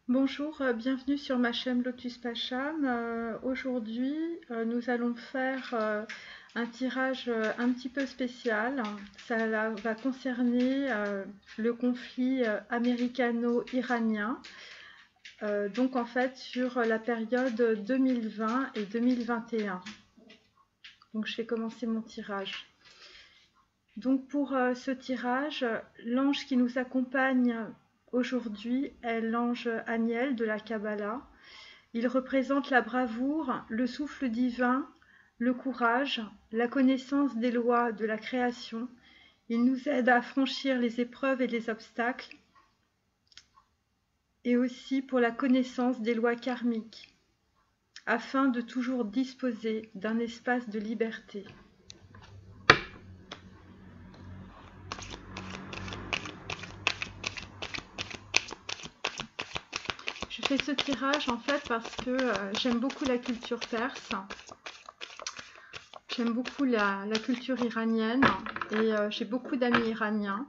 Bonjour, bienvenue sur ma chaîne Lotus Pacham. Aujourd'hui, nous allons faire un tirage un petit peu spécial. Va concerner le conflit américano-iranien, donc en fait sur la période 2020 et 2021. Donc je vais commencer mon tirage. Donc pour ce tirage, l'ange qui nous accompagne aujourd'hui est l'ange Aniel de la Kabbalah. Il représente la bravoure, le souffle divin, le courage, la connaissance des lois de la création. Il nous aide à franchir les épreuves et les obstacles, et aussi pour la connaissance des lois karmiques, afin de toujours disposer d'un espace de liberté. Je fais ce tirage en fait parce que j'aime beaucoup la culture perse. J'aime beaucoup la culture iranienne et j'ai beaucoup d'amis iraniens.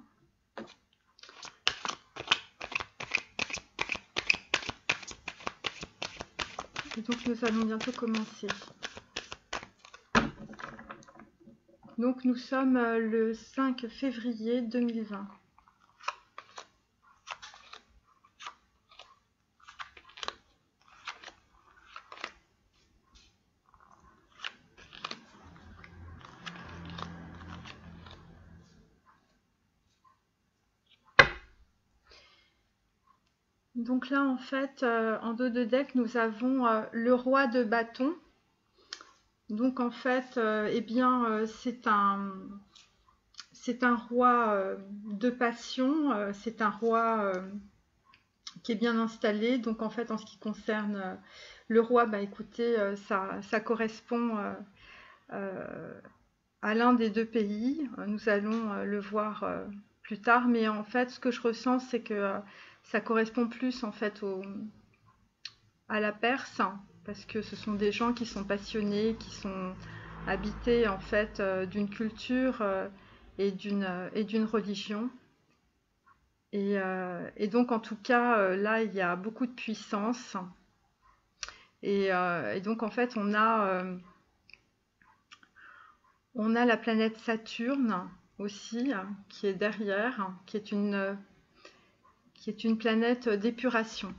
Et donc nous allons bientôt commencer. Donc nous sommes le 5 février 2020. Donc là en fait en dos de deck nous avons le roi de bâton. Donc en fait c'est un roi de passion, c'est un roi qui est bien installé. Donc en fait en ce qui concerne le roi, bah écoutez, ça correspond à l'un des deux pays. Nous allons le voir plus tard, mais en fait ce que je ressens c'est que ça correspond plus en fait à la Perse, parce que ce sont des gens qui sont passionnés, qui sont habités en fait d'une culture et d'une religion. Et donc en tout cas là il y a beaucoup de puissance et donc en fait on a la planète Saturne aussi qui est derrière, qui est une planète d'épuration.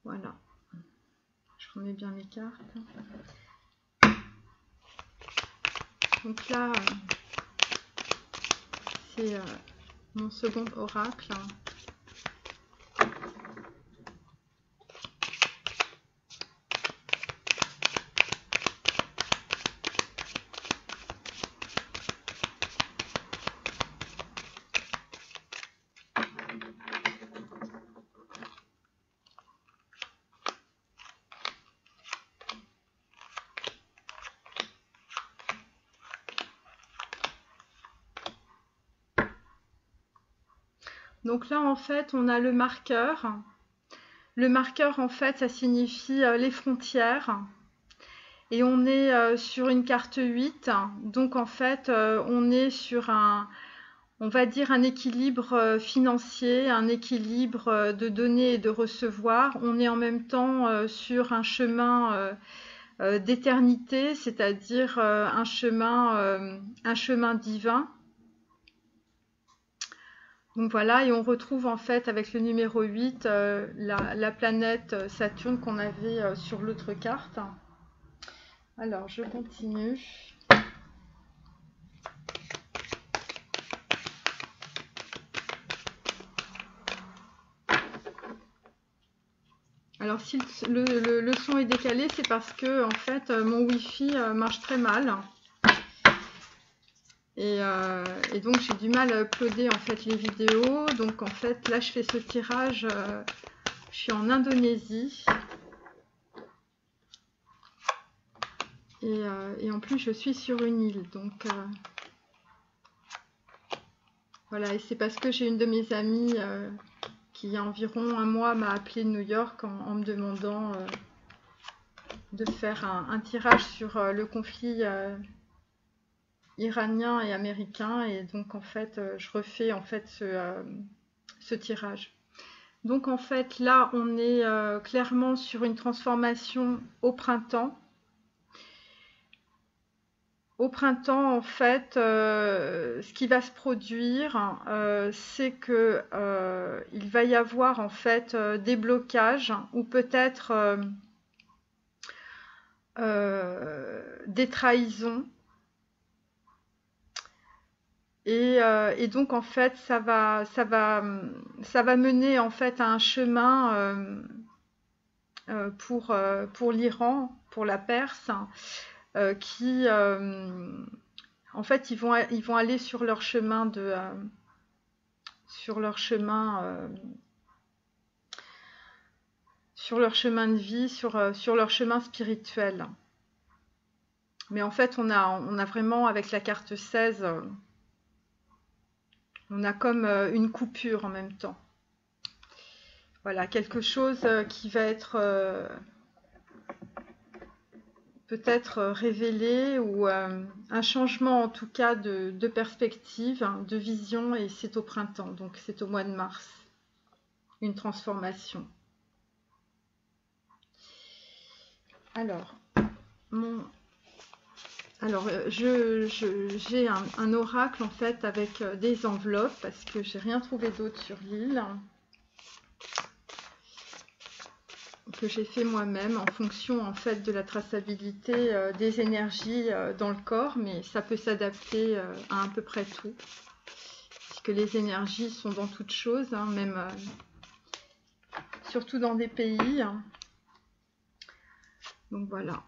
Voilà, je remets bien mes cartes. Donc là c'est mon second oracle. Donc là, en fait, on a le marqueur. Le marqueur, en fait, ça signifie les frontières. Et on est sur une carte 8. Donc, en fait, on est sur on va dire, un équilibre financier, un équilibre de donner et de recevoir. On est en même temps sur un chemin d'éternité, c'est-à-dire un chemin divin. Donc voilà, et on retrouve en fait avec le numéro 8 la planète Saturne qu'on avait sur l'autre carte. Alors je continue. Alors si le son est décalé, c'est parce que en fait mon Wi-Fi marche très mal. Et donc j'ai du mal à uploader en fait les vidéos. Donc en fait là je fais ce tirage, je suis en Indonésie. Et en plus je suis sur une île. Donc voilà, et c'est parce que j'ai une de mes amies qui il y a environ un mois m'a appelé de New York en me demandant de faire un tirage sur le conflit iranien et américain, et donc en fait je refais en fait ce tirage. Donc en fait là on est clairement sur une transformation au printemps. Au printemps, en fait, ce qui va se produire, c'est que il va y avoir en fait des blocages ou peut-être des trahisons. Et donc en fait, ça va mener en fait à un chemin pour l'Iran, pour la Perse, qui en fait, ils vont aller sur leur chemin sur leur chemin, sur leur chemin de vie, sur leur chemin spirituel. Mais en fait, on a vraiment, avec la carte 16, on a comme une coupure en même temps. Voilà, quelque chose qui va être peut-être révélé, ou un changement en tout cas de perspective, de vision, et c'est au printemps, donc c'est au mois de mars, une transformation. Alors, j'ai un oracle en fait avec des enveloppes, parce que j'ai rien trouvé d'autre sur l'île, que j'ai fait moi-même en fonction en fait de la traçabilité des énergies dans le corps, mais ça peut s'adapter à peu près tout, puisque les énergies sont dans toute chose, hein, même surtout dans des pays. Hein. Donc voilà.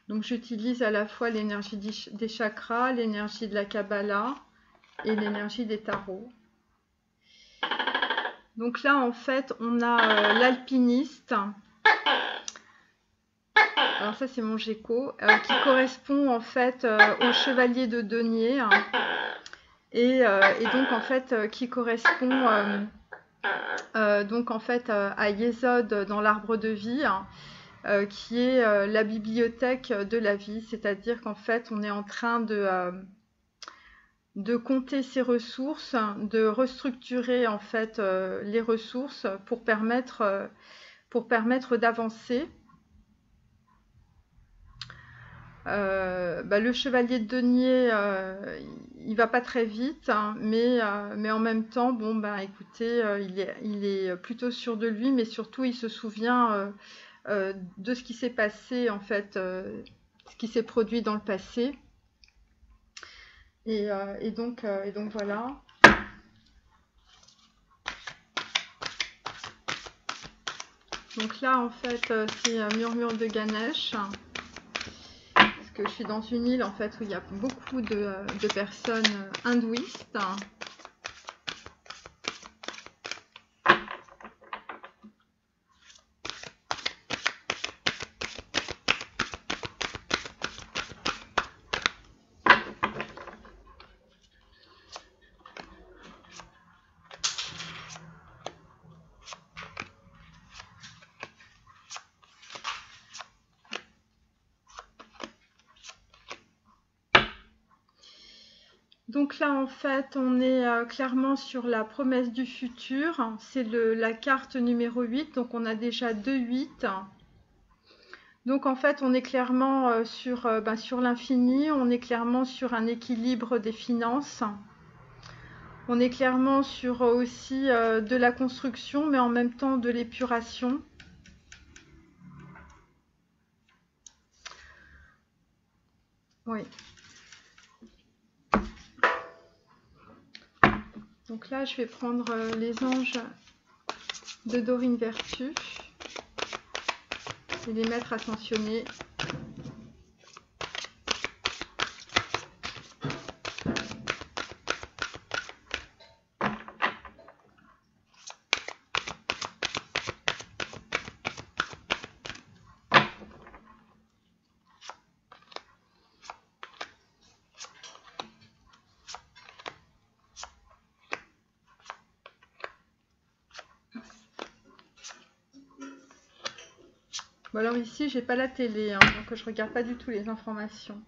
Donc j'utilise à la fois l'énergie des chakras, l'énergie de la Kabbalah et l'énergie des tarots. Donc là en fait on a l'alpiniste. Alors ça c'est mon Géco, qui correspond en fait au chevalier de denier, hein, et donc en fait qui correspond donc en fait à Yesod dans l'arbre de vie, hein, qui est la bibliothèque de la vie, c'est-à-dire qu'en fait on est en train de compter ses ressources, de restructurer en fait les ressources pour permettre d'avancer. Le chevalier de denier, il va pas très vite, hein, mais en même temps, bon, écoutez, il est plutôt sûr de lui, mais surtout il se souvient de ce qui s'est passé, en fait, ce qui s'est produit dans le passé. Et donc voilà. Donc là, en fait, c'est un murmure de Ganesh. Parce que je suis dans une île, en fait, où il y a beaucoup de personnes hindouistes. Donc là, en fait, on est clairement sur la promesse du futur. C'est la carte numéro 8, donc on a déjà 2 8. Donc en fait, on est clairement sur l'infini, on est clairement sur un équilibre des finances. On est clairement sur aussi de la construction, mais en même temps de l'épuration. Oui. Donc là, je vais prendre les anges de Dorine Vertu et les maîtres ascensionnés. Bon, alors ici, j'ai pas la télé, hein, donc je regarde pas du tout les informations.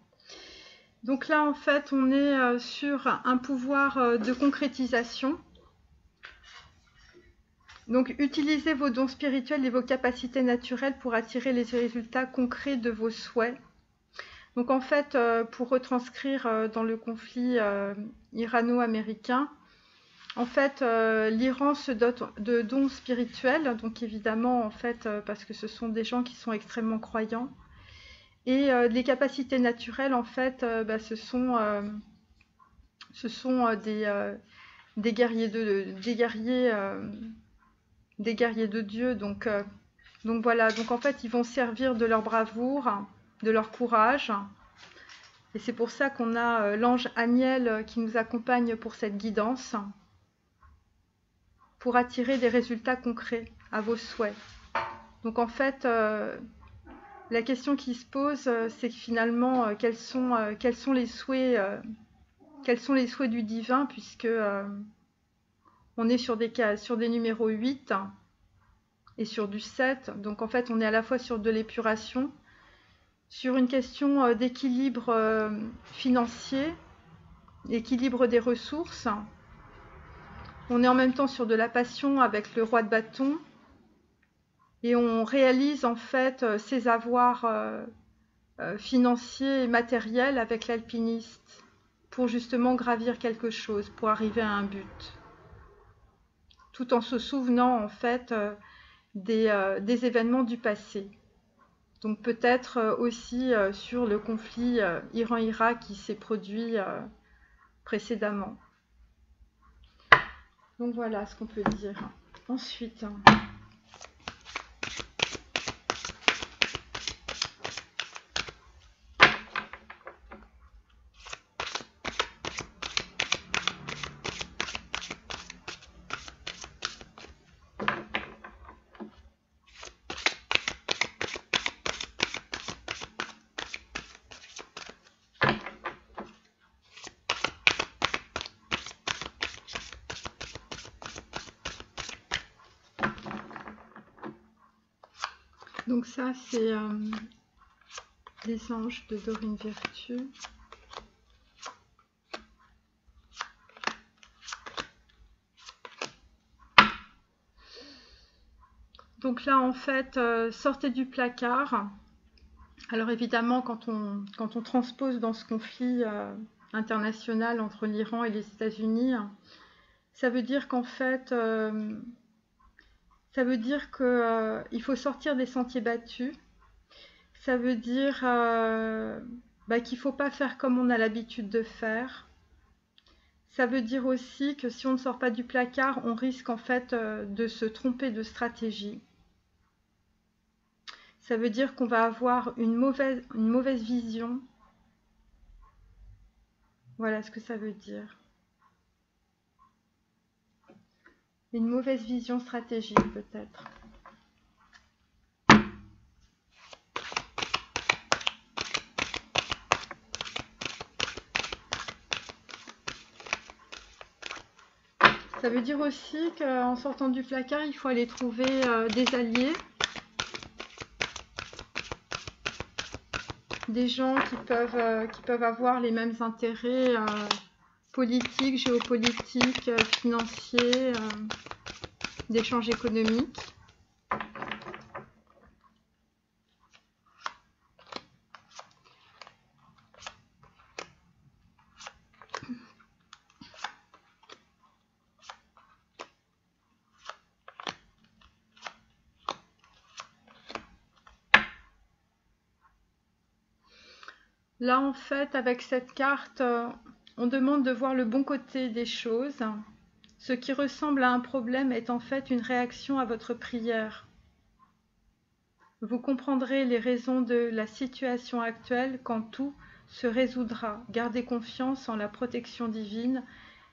Donc là, en fait, on est sur un pouvoir de concrétisation. Donc, utilisez vos dons spirituels et vos capacités naturelles pour attirer les résultats concrets de vos souhaits. Donc, en fait, pour retranscrire dans le conflit irano-américain, en fait, l'Iran se dote de dons spirituels, donc évidemment, en fait, parce que ce sont des gens qui sont extrêmement croyants. Et les capacités naturelles, en fait, ce sont des guerriers de Dieu. Donc voilà, donc en fait, ils vont servir de leur bravoure, de leur courage. Et c'est pour ça qu'on a l'ange Aniel qui nous accompagne pour cette guidance, pour attirer des résultats concrets à vos souhaits. Donc en fait, la question qui se pose, c'est que finalement, quels sont les souhaits du divin, puisque on est sur des numéros 8 et sur du 7. Donc en fait, on est à la fois sur de l'épuration, sur une question d'équilibre financier, équilibre des ressources. On est en même temps sur de la passion avec le roi de bâton. Et on réalise en fait ses avoirs financiers et matériels avec l'alpiniste pour justement gravir quelque chose, pour arriver à un but. Tout en se souvenant en fait des événements du passé. Donc peut-être aussi sur le conflit Iran-Irak qui s'est produit précédemment. Donc voilà ce qu'on peut dire. Ensuite, donc ça c'est les anges de Dorine Virtue. Donc là en fait, sortez du placard. Alors évidemment quand on transpose dans ce conflit international entre l'Iran et les États-Unis, ça veut dire qu'en fait, ça veut dire qu'il faut sortir des sentiers battus. Ça veut dire qu'il ne faut pas faire comme on a l'habitude de faire. Ça veut dire aussi que si on ne sort pas du placard, on risque en fait de se tromper de stratégie. Ça veut dire qu'on va avoir une mauvaise vision. Voilà ce que ça veut dire. Une mauvaise vision stratégique peut-être. Ça veut dire aussi qu'en sortant du placard, il faut aller trouver des alliés. Des gens qui peuvent avoir les mêmes intérêts politiques, géopolitiques, financiers, d'échanges économiques. Là, en fait, avec cette carte, on demande de voir le bon côté des choses. Ce qui ressemble à un problème est en fait une réaction à votre prière. Vous comprendrez les raisons de la situation actuelle quand tout se résoudra. Gardez confiance en la protection divine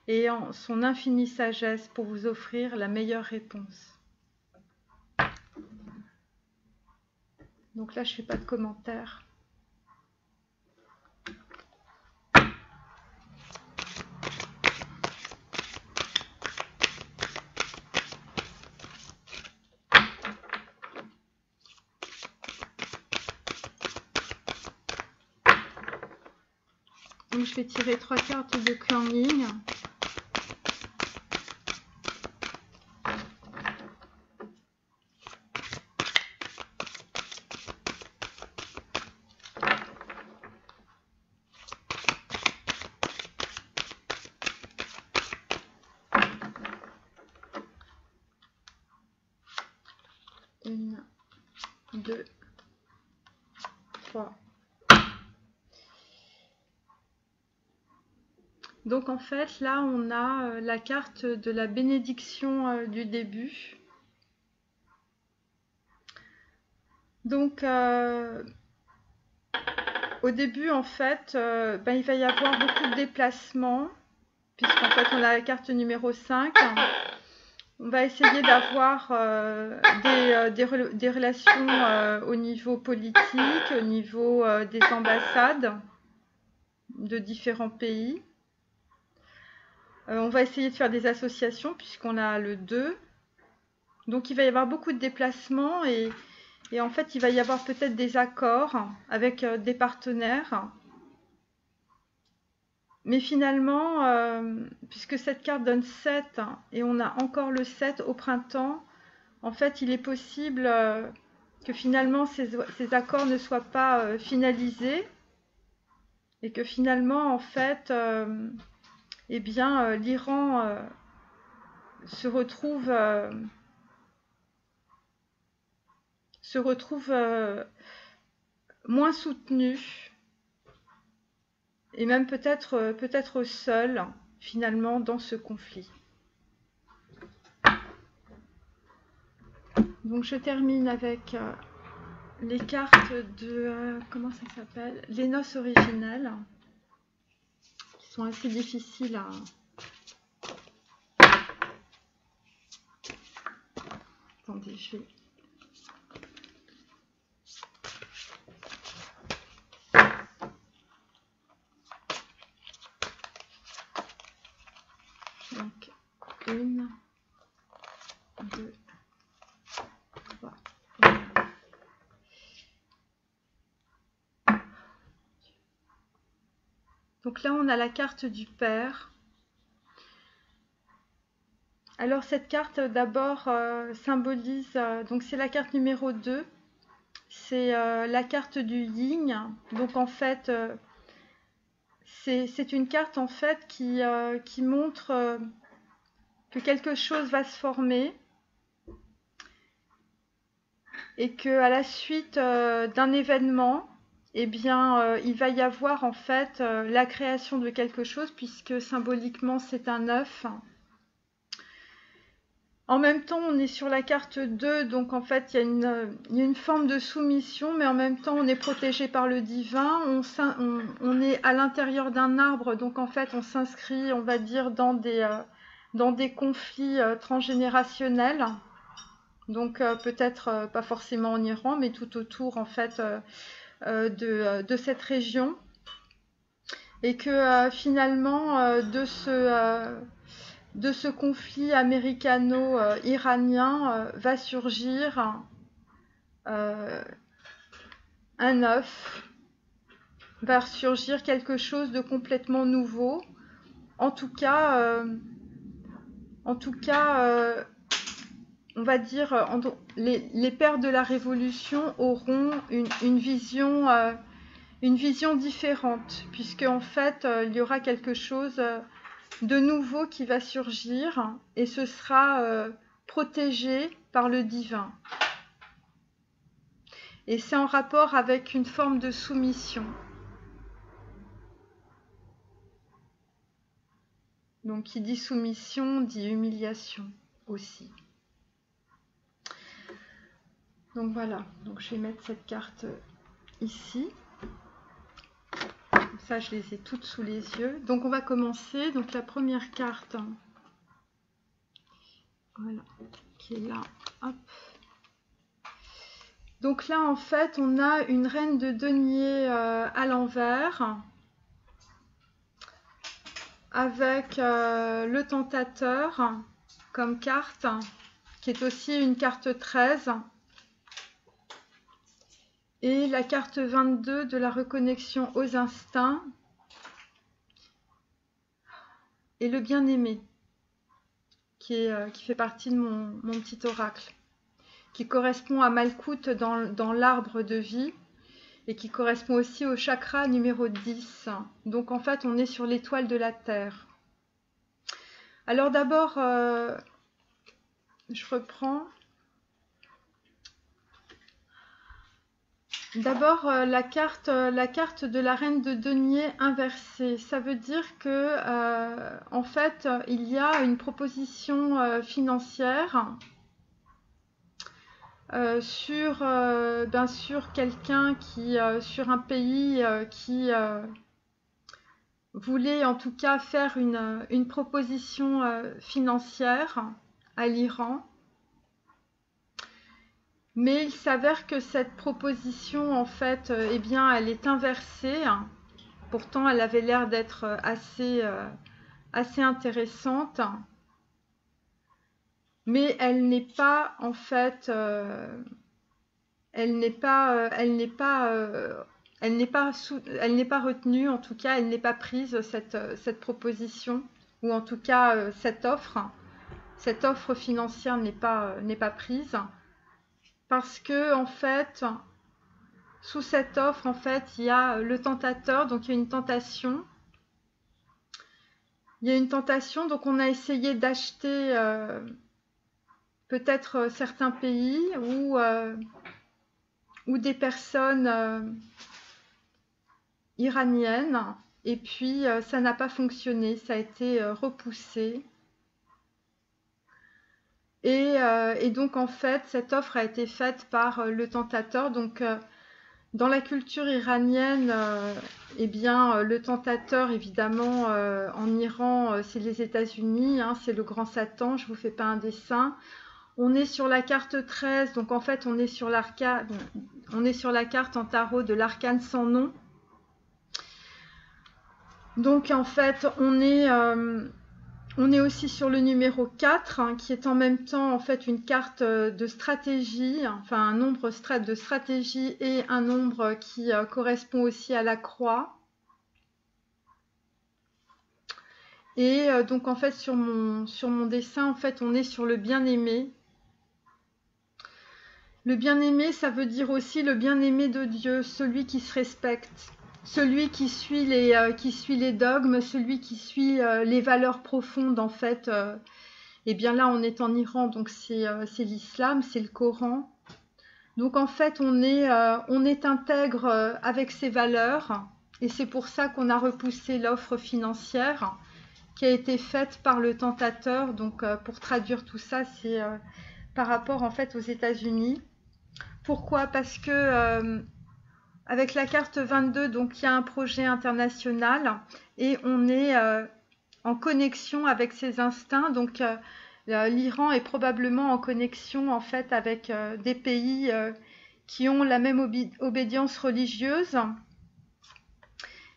et en son infinie sagesse pour vous offrir la meilleure réponse. Donc là, je ne fais pas de commentaires. je vais tirer 3 cartes de Clan-Yin. Une, 2, 3. Donc en fait, là, on a la carte de la bénédiction du début. Donc, au début, en fait, il va y avoir beaucoup de déplacements, puisqu'en fait, on a la carte numéro 5. On va essayer d'avoir des relations au niveau politique, au niveau des ambassades de différents pays. On va essayer de faire des associations puisqu'on a le 2. Donc il va y avoir beaucoup de déplacements et en fait il va y avoir peut-être des accords avec des partenaires. Mais finalement, puisque cette carte donne 7 et on a encore le 7 au printemps, en fait il est possible que finalement ces accords ne soient pas finalisés et que finalement en fait eh bien, l'Iran se retrouve moins soutenu et même peut-être seul finalement dans ce conflit. Donc je termine avec les cartes de comment ça s'appelle, les noces originelles, qui sont assez difficiles à attendez, je vais donc 1, 2, 3. Donc là, on a la carte du père. Alors cette carte d'abord symbolise, donc c'est la carte numéro 2, c'est la carte du yin. Donc en fait, c'est une carte en fait qui montre que quelque chose va se former et que à la suite d'un événement, eh bien, il va y avoir en fait la création de quelque chose puisque symboliquement c'est un œuf. En même temps, on est sur la carte 2, donc en fait, il y a une forme de soumission, mais en même temps, on est protégé par le divin. On est à l'intérieur d'un arbre, donc en fait, on s'inscrit, on va dire, dans des conflits transgénérationnels. Donc peut-être pas forcément en Iran, mais tout autour, en fait, de cette région. Et que finalement, de ce conflit américano-iranien va surgir un œuf, va surgir quelque chose de complètement nouveau. En tout cas, on va dire, les pères de la Révolution auront une vision différente, puisque en fait, il y aura quelque chose de nouveau qui va surgir et ce sera protégé par le divin. Et c'est en rapport avec une forme de soumission. Donc qui dit soumission dit humiliation aussi. Donc voilà, donc je vais mettre cette carte ici. Comme ça je les ai toutes sous les yeux. Donc on va commencer. Donc la première carte, voilà, qui est là, hop. Donc là, en fait, on a une reine de denier à l'envers, avec le tentateur comme carte, qui est aussi une carte 13, et la carte 22 de la reconnexion aux instincts, et le bien-aimé, qui fait partie de mon petit oracle, qui correspond à Malkout dans l'arbre de vie et qui correspond aussi au chakra numéro 10. Donc en fait, on est sur l'étoile de la Terre. Alors d'abord, je reprends. D'abord, la carte de la reine de denier inversée. Ça veut dire que, en fait, il y a une proposition financière sur quelqu'un sur un pays qui voulait en tout cas faire une proposition financière à l'Iran. Mais il s'avère que cette proposition, en fait, eh bien, elle est inversée. Pourtant, elle avait l'air d'être assez intéressante. Mais elle n'est pas, en fait, elle n'est pas retenue, en tout cas, elle n'est pas prise, cette proposition, ou en tout cas, cette offre financière n'est pas prise. Parce que, en fait, sous cette offre, en fait, il y a le tentateur, donc il y a une tentation. Il y a une tentation, donc on a essayé d'acheter peut-être certains pays ou des personnes iraniennes, et puis ça n'a pas fonctionné, ça a été repoussé. Et donc en fait, cette offre a été faite par le tentateur. Donc dans la culture iranienne, eh bien le tentateur, évidemment, en Iran, c'est les États-Unis, hein, c'est le grand Satan. Je vous fais pas un dessin. On est sur la carte 13, donc en fait on est sur la carte en tarot de l'arcane sans nom. Donc en fait on est aussi sur le numéro 4, hein, qui est en même temps en fait une carte de stratégie, enfin un nombre de stratégie et un nombre qui correspond aussi à la croix. Et donc en fait sur mon dessin, en fait on est sur le bien-aimé. Le bien-aimé, ça veut dire aussi le bien-aimé de Dieu, celui qui se respecte, celui qui suit les dogmes, celui qui suit les valeurs profondes, en fait. Et bien là, on est en Iran, donc c'est l'islam, c'est le Coran. Donc en fait, on est intègre avec ces valeurs, et c'est pour ça qu'on a repoussé l'offre financière qui a été faite par le tentateur. Donc pour traduire tout ça, c'est par rapport en fait aux États-Unis. Pourquoi? Parce que avec la carte 22, donc il y a un projet international et on est en connexion avec ses instincts. Donc l'Iran est probablement en connexion en fait avec des pays qui ont la même obédience religieuse.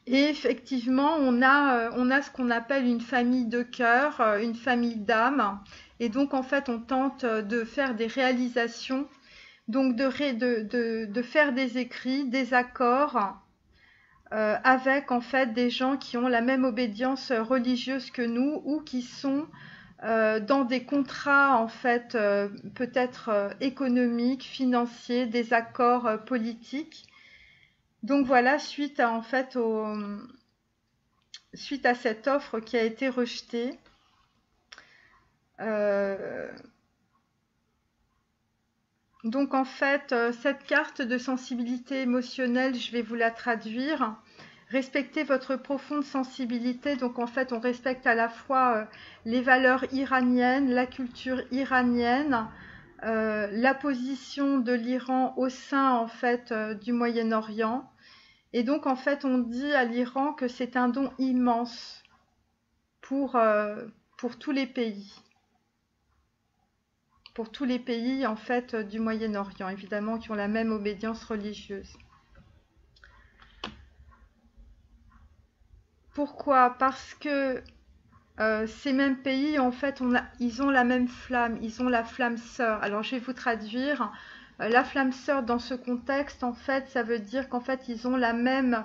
Et effectivement, on a ce qu'on appelle une famille de cœur, une famille d'âme. Et donc en fait, on tente de faire des réalisations. Donc de faire des écrits, des accords avec en fait des gens qui ont la même obédience religieuse que nous ou qui sont dans des contrats en fait peut-être économiques, financiers, des accords politiques. Donc voilà, suite à cette offre qui a été rejetée. Donc en fait, cette carte de sensibilité émotionnelle, je vais vous la traduire. Respectez votre profonde sensibilité. Donc en fait, on respecte à la fois les valeurs iraniennes, la culture iranienne, la position de l'Iran au sein en fait du Moyen-Orient. Et donc en fait, on dit à l'Iran que c'est un don immense pour tous les pays. Pour tous les pays en fait du Moyen-Orient, évidemment, qui ont la même obédience religieuse. Pourquoi? Parce que ces mêmes pays, en fait, ils ont la même flamme, ils ont la flamme sœur. Alors, je vais vous traduire. La flamme sœur, dans ce contexte, en fait, ça veut dire qu'en fait, ils ont la même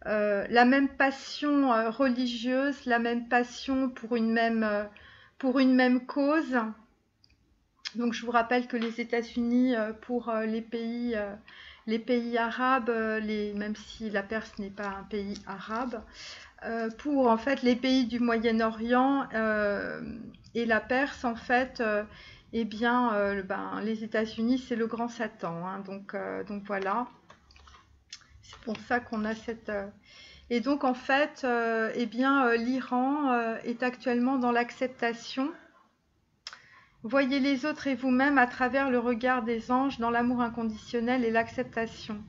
la même passion religieuse, la même passion pour une même cause. Donc je vous rappelle que les États-Unis, pour les pays arabes, même si la Perse n'est pas un pays arabe, pour en fait les pays du Moyen-Orient et la Perse, en fait, eh bien, les États-Unis, c'est le grand Satan, hein, donc voilà. C'est pour ça qu'on a cette... Et donc en fait, eh bien, l'Iran est actuellement dans l'acceptation. Voyez les autres et vous-même à travers le regard des anges dans l'amour inconditionnel et l'acceptation.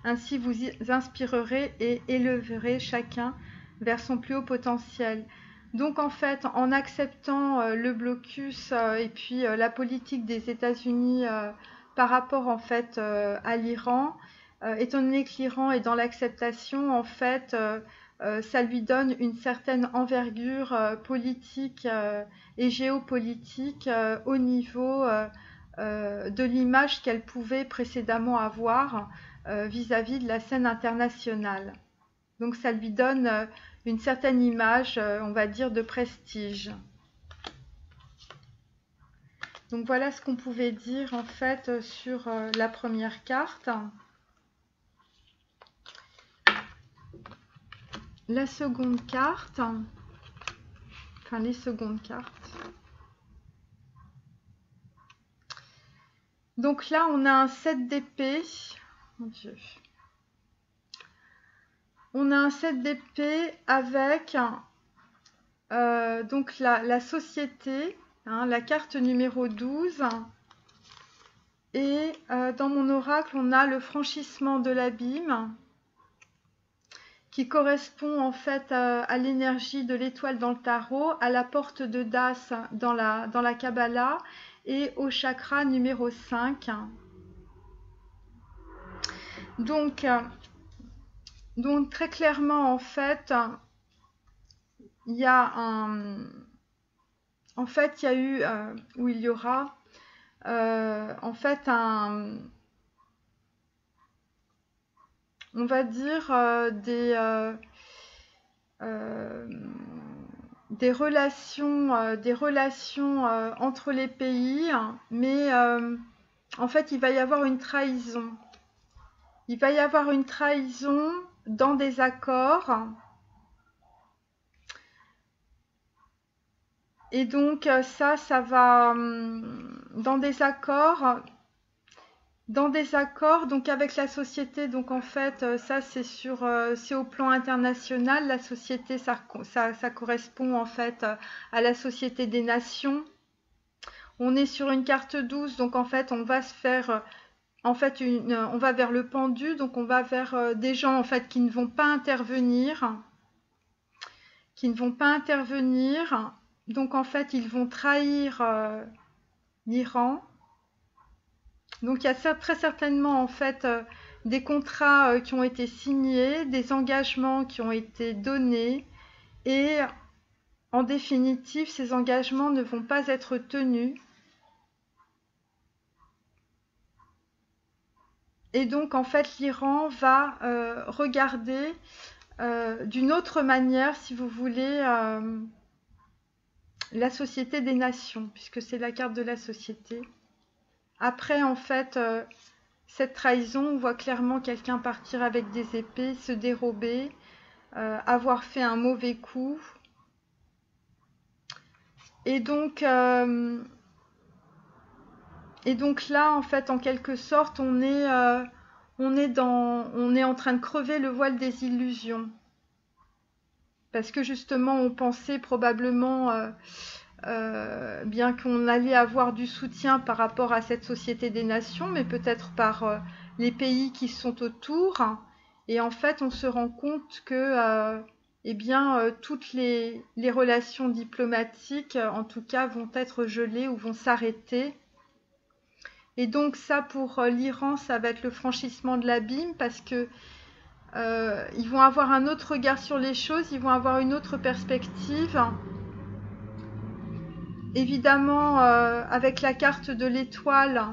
Ainsi vous inspirerez et élèverez chacun vers son plus haut potentiel. Donc en fait, en acceptant le blocus et puis la politique des États-Unis par rapport en fait à l'Iran, étant donné que l'Iran est dans l'acceptation, en fait, ça lui donne une certaine envergure politique et géopolitique au niveau de l'image qu'elle pouvait précédemment avoir vis-à-vis de la scène internationale. Donc ça lui donne une certaine image, on va dire, de prestige. Donc voilà ce qu'on pouvait dire en fait sur la première carte. La seconde carte, enfin les secondes cartes. Donc là, on a un 7 d'épée. Mon Dieu. On a un 7 d'épée avec donc la société, hein, la carte numéro 12. Et dans mon oracle, on a le franchissement de l'abîme, qui correspond en fait à l'énergie de l'étoile dans le tarot, à la porte de Das dans la Kabbalah et au chakra numéro 5. Donc très clairement en fait, il y a eu, ou il y aura en fait on va dire des relations entre les pays, mais en fait il va y avoir une trahison. Il va y avoir une trahison dans des accords. Et donc ça va dans des accords, donc avec la société. Donc en fait, ça c'est au plan international. La société, ça correspond en fait à la société des nations. On est sur une carte 12, donc en fait on va se faire on va vers le pendu, donc on va vers des gens en fait qui ne vont pas intervenir, donc en fait ils vont trahir l'Iran. Donc il y a très certainement en fait des contrats qui ont été signés, des engagements qui ont été donnés, et en définitive ces engagements ne vont pas être tenus. Et donc en fait l'Iran va regarder d'une autre manière, si vous voulez, la société des nations, puisque c'est la carte de la société. Après en fait cette trahison, on voit clairement quelqu'un partir avec des épées, se dérober, avoir fait un mauvais coup. Et donc là, en fait, en quelque sorte, on est en train de crever le voile des illusions. Parce que justement, on pensait probablement, bien qu'on allait avoir du soutien par rapport à cette société des nations, mais peut-être par les pays qui sont autour. Et en fait, on se rend compte que toutes les relations diplomatiques, en tout cas, vont être gelées ou vont s'arrêter. Et donc ça, pour l'Iran, ça va être le franchissement de l'abîme, parce que ils vont avoir un autre regard sur les choses, ils vont avoir une autre perspective. Évidemment, avec la carte de l'étoile,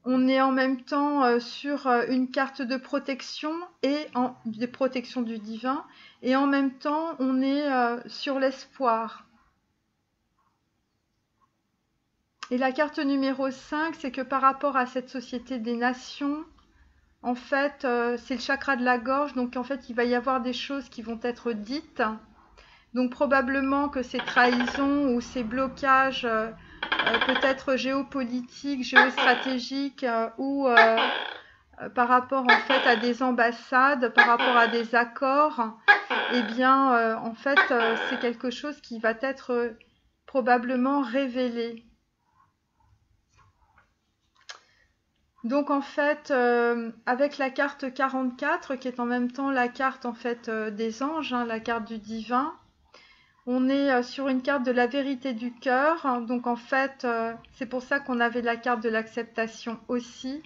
On est en même temps sur une carte de protection et de protection du divin, et en même temps on est sur l'espoir. Et la carte numéro 5, c'est que par rapport à cette société des nations, en fait, c'est le chakra de la gorge, donc en fait, il va y avoir des choses qui vont être dites. Donc probablement que ces trahisons ou ces blocages peut-être géopolitiques, géostratégiques ou par rapport en fait à des ambassades, par rapport à des accords, eh bien en fait c'est quelque chose qui va être probablement révélé. Donc en fait, avec la carte 44, qui est en même temps la carte en fait des anges, hein, la carte du divin, on est sur une carte de la vérité du cœur. Donc en fait, c'est pour ça qu'on avait la carte de l'acceptation aussi.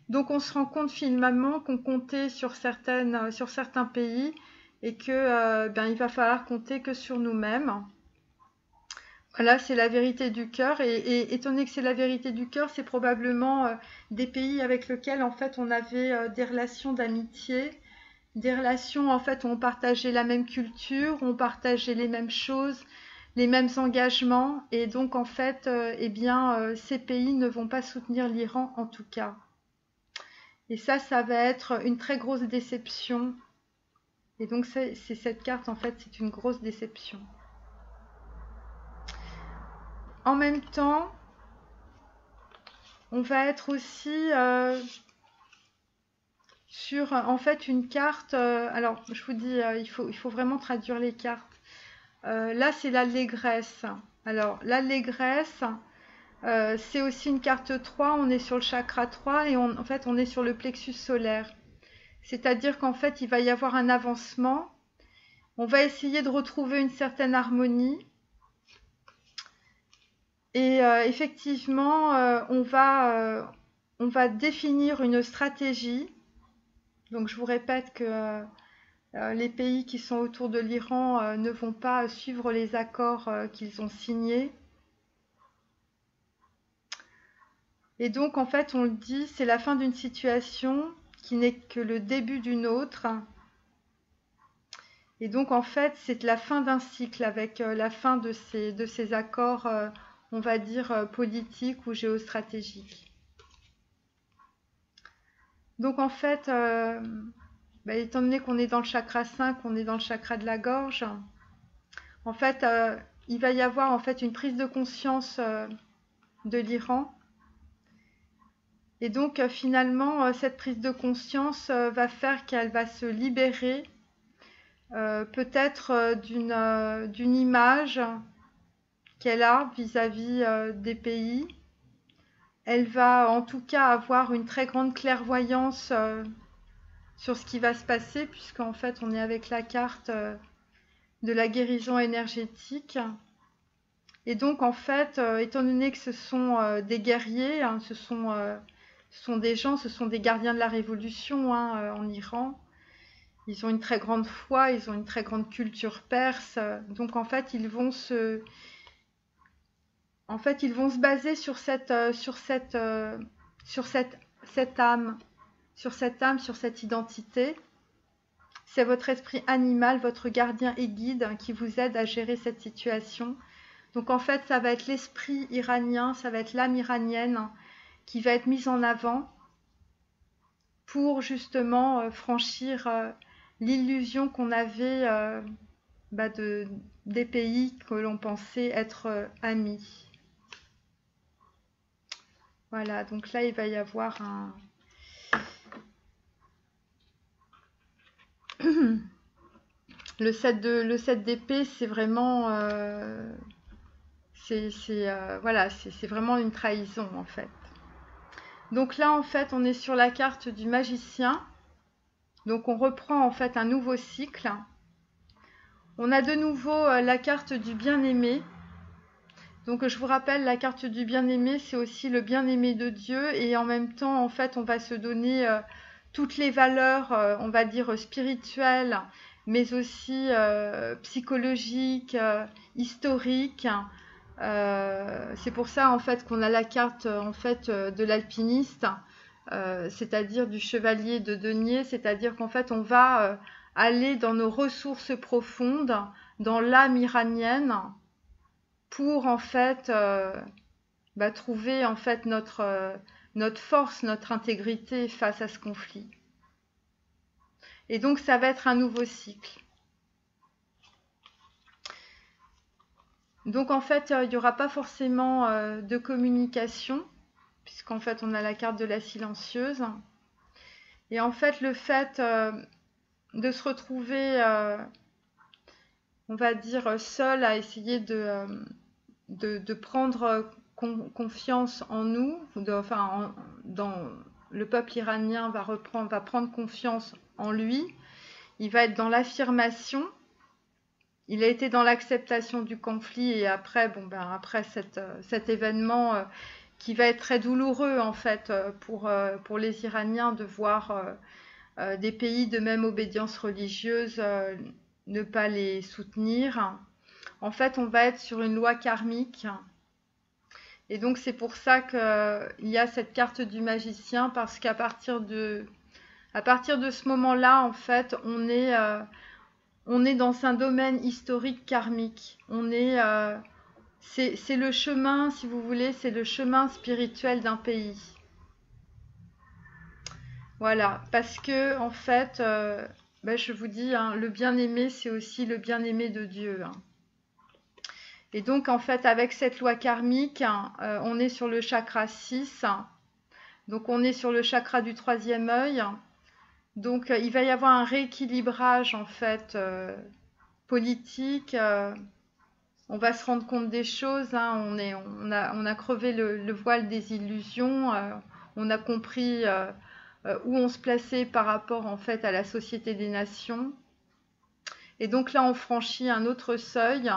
Donc on se rend compte finalement qu'on comptait sur certains pays et que il va falloir compter que sur nous-mêmes. Voilà, c'est la vérité du cœur et étant donné que c'est la vérité du cœur, c'est probablement des pays avec lesquels en fait on avait des relations d'amitié, des relations en fait où on partageait la même culture, on partageait les mêmes choses, les mêmes engagements et donc en fait ces pays ne vont pas soutenir l'Iran en tout cas. Et ça va être une très grosse déception. Et donc c'est cette carte en fait, c'est une grosse déception. En même temps, on va être aussi sur en fait une carte. Alors, je vous dis, il faut vraiment traduire les cartes. Là, c'est l'allégresse. Alors, l'allégresse, c'est aussi une carte 3. On est sur le chakra 3 et en fait, on est sur le plexus solaire. C'est-à-dire qu'en fait, il va y avoir un avancement. On va essayer de retrouver une certaine harmonie. Et effectivement, on va définir une stratégie. Donc je vous répète que les pays qui sont autour de l'Iran ne vont pas suivre les accords qu'ils ont signés. Et donc en fait, on le dit, c'est la fin d'une situation qui n'est que le début d'une autre. Et donc en fait, c'est la fin d'un cycle avec la fin de ces accords on va dire politique ou géostratégique. Donc en fait, étant donné qu'on est dans le chakra 5, on est dans le chakra de la gorge, en fait, il va y avoir en fait une prise de conscience de l'Iran. Et donc finalement, cette prise de conscience va faire qu'elle va se libérer peut-être d'une image qu'elle a vis-à-vis des pays. Elle va en tout cas avoir une très grande clairvoyance sur ce qui va se passer, puisqu'en fait on est avec la carte de la guérison énergétique. Et donc en fait, étant donné que ce sont des guerriers, hein, ce sont des gens, ce sont des gardiens de la révolution en Iran. Ils ont une très grande foi, ils ont une très grande culture perse. Donc en fait, ils vont se baser sur cette âme, sur cette identité. C'est votre esprit animal, votre gardien et guide qui vous aide à gérer cette situation. Donc en fait, ça va être l'esprit iranien, ça va être l'âme iranienne qui va être mise en avant pour justement franchir l'illusion qu'on avait des pays que l'on pensait être amis. Voilà, donc là il va y avoir le 7 d'épée, c'est vraiment voilà, c'est vraiment une trahison en fait. Donc là en fait on est sur la carte du magicien. Donc on reprend en fait un nouveau cycle. On a de nouveau la carte du bien-aimé. Donc je vous rappelle, la carte du bien-aimé, c'est aussi le bien-aimé de Dieu. Et en même temps, en fait, on va se donner toutes les valeurs, on va dire, spirituelles, mais aussi psychologiques, historiques, C'est pour ça en fait qu'on a la carte en fait de l'alpiniste, c'est-à-dire du chevalier de denier, c'est-à-dire qu'en fait on va aller dans nos ressources profondes, dans l'âme iranienne, pour en fait trouver en fait notre force, notre intégrité face à ce conflit. Et donc ça va être un nouveau cycle. Donc en fait, il n'y aura pas forcément de communication, puisqu'en fait on a la carte de la silencieuse. Et en fait, le fait de se retrouver, on va dire, seul à essayer de prendre confiance en nous, dans le peuple iranien va prendre confiance en lui, il va être dans l'affirmation. Il a été dans l'acceptation du conflit et après, après cet événement qui va être très douloureux en fait pour les Iraniens de voir des pays de même obédience religieuse ne pas les soutenir. En fait, on va être sur une loi karmique. Et donc c'est pour ça qu'il y a cette carte du magicien, parce qu'à partir de ce moment-là, en fait, on est dans un domaine historique karmique. C'est le chemin, si vous voulez, c'est le chemin spirituel d'un pays. Voilà, parce que en fait, je vous dis, hein, le bien-aimé, c'est aussi le bien-aimé de Dieu. Hein. Et donc, en fait, avec cette loi karmique, on est sur le chakra 6. Donc, on est sur le chakra du troisième œil. Donc, il va y avoir un rééquilibrage, en fait, politique. On va se rendre compte des choses. Hein. On a crevé le voile des illusions. On a compris où on se plaçait par rapport, en fait, à la Société des Nations. Et donc là, on franchit un autre seuil,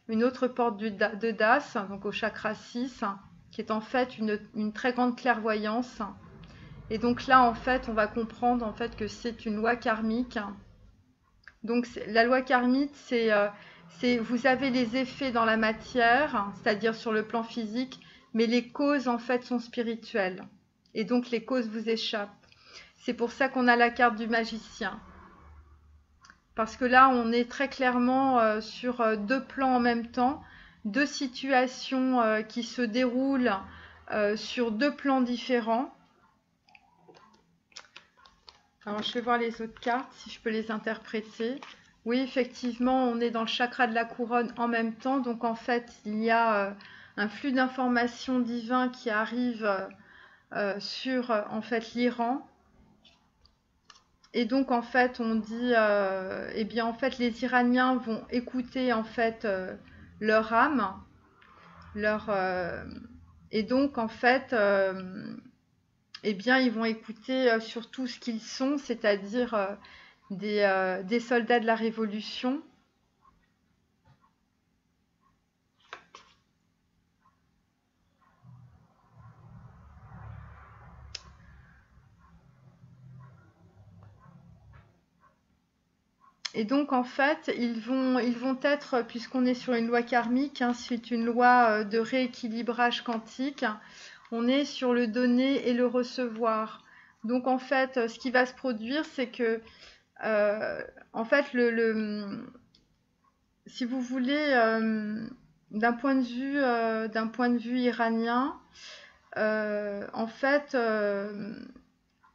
une autre porte de Das, donc au chakra 6, qui est en fait une très grande clairvoyance. Et donc là, en fait, on va comprendre en fait que c'est une loi karmique. Donc la loi karmique, vous avez les effets dans la matière, c'est-à-dire sur le plan physique, mais les causes en fait sont spirituelles. Et donc les causes vous échappent. C'est pour ça qu'on a la carte du magicien. Parce que là, on est très clairement sur deux plans en même temps, deux situations qui se déroulent sur deux plans différents. Alors, je vais voir les autres cartes, si je peux les interpréter. Oui, effectivement, on est dans le chakra de la couronne en même temps. Donc, en fait, il y a un flux d'informations divins qui arrive sur, en fait, l'Iran. Et donc, en fait, on dit, eh bien, en fait, les Iraniens vont écouter, en fait, leur âme. Et donc, en fait, eh bien, ils vont écouter surtout ce qu'ils sont, c'est-à-dire des soldats de la Révolution. Et donc, en fait, ils vont être, puisqu'on est sur une loi karmique, hein, c'est une loi de rééquilibrage quantique, on est sur le donner et le recevoir. Donc, en fait, ce qui va se produire, c'est que, en fait, si vous voulez, d'un point de vue iranien, en fait,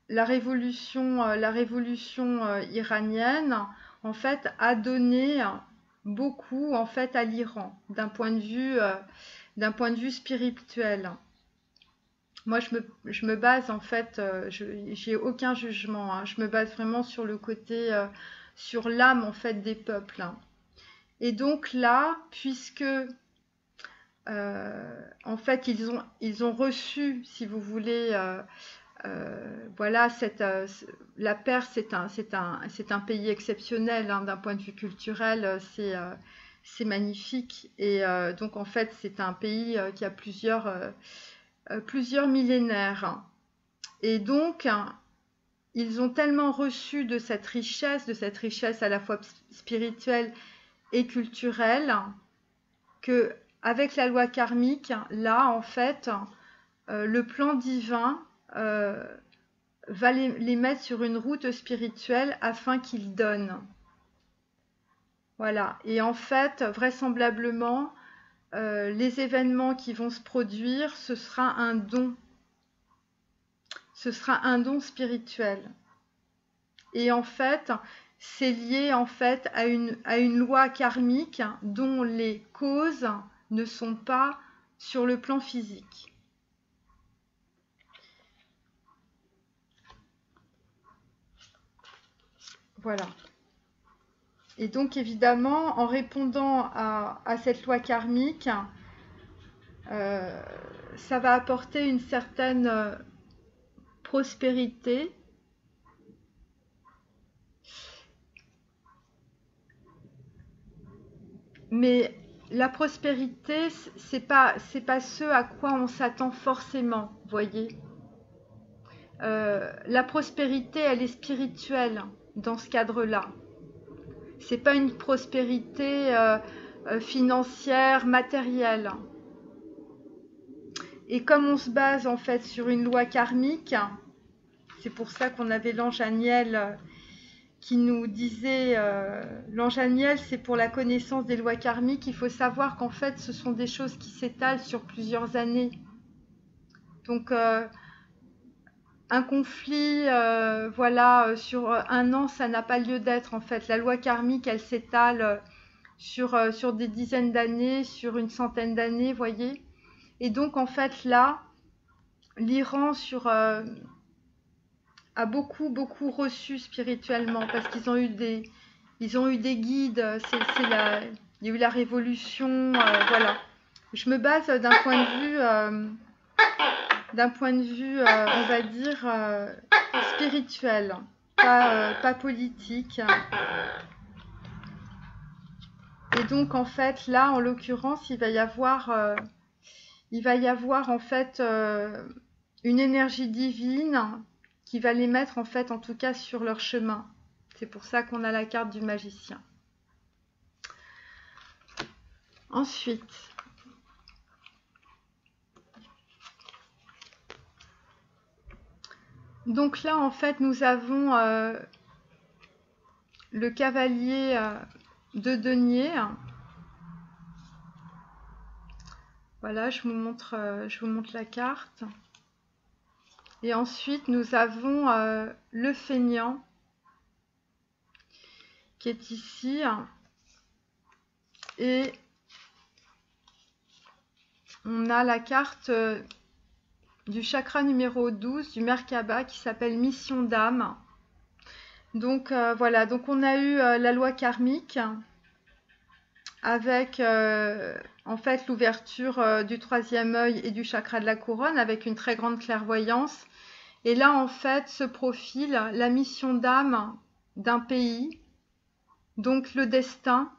la révolution iranienne, en fait, a donné beaucoup, en fait, à l'Iran, d'un point de vue spirituel. Moi, je me base, en fait, j'ai aucun jugement, hein, je me base vraiment sur le côté, sur l'âme, en fait, des peuples. Hein. Et donc là, puisque en fait, ils ont reçu, si vous voulez, voilà, la Perse, c'est un pays exceptionnel hein, d'un point de vue culturel, c'est magnifique. Et donc, en fait, c'est un pays qui a plusieurs millénaires. Et donc, ils ont tellement reçu de cette richesse à la fois spirituelle et culturelle, que avec la loi karmique, là, en fait, le plan divin va les mettre sur une route spirituelle afin qu'ils donnent. Voilà. Et en fait, vraisemblablement, les événements qui vont se produire, ce sera un don. Ce sera un don spirituel. Et en fait, c'est lié en fait à une loi karmique dont les causes ne sont pas sur le plan physique. Voilà. Et donc évidemment, en répondant à cette loi karmique, ça va apporter une certaine prospérité. Mais la prospérité, c'est pas ce à quoi on s'attend forcément, voyez. La prospérité, elle est spirituelle dans ce cadre-là. C'est pas une prospérité financière, matérielle. Et comme on se base en fait sur une loi karmique, c'est pour ça qu'on avait l'ange Aniel qui nous disait, l'ange Aniel, c'est pour la connaissance des lois karmiques. Il faut savoir qu'en fait, ce sont des choses qui s'étalent sur plusieurs années. Donc, un conflit, voilà, sur un an, ça n'a pas lieu d'être. En fait, la loi karmique, elle s'étale sur des dizaines d'années, sur une centaine d'années, voyez. Et donc, en fait, là, l'Iran a beaucoup reçu spirituellement parce qu'ils ont eu des guides. Il y a eu la révolution, voilà. Je me base d'un point de vue, on va dire spirituel, pas politique. Et donc en fait là, en l'occurrence, il va y avoir en fait une énergie divine qui va les mettre en fait, en tout cas, sur leur chemin. C'est pour ça qu'on a la carte du magicien. Ensuite, donc là, en fait, nous avons le cavalier de denier. Voilà, je vous montre la carte. Et ensuite, nous avons le feignant qui est ici. Et on a la carte du chakra numéro 12 du Merkaba qui s'appelle Mission d'âme. Donc voilà, donc on a eu la loi karmique avec en fait l'ouverture du troisième œil et du chakra de la couronne avec une très grande clairvoyance. Et là en fait se profile la mission d'âme d'un pays, donc le destin.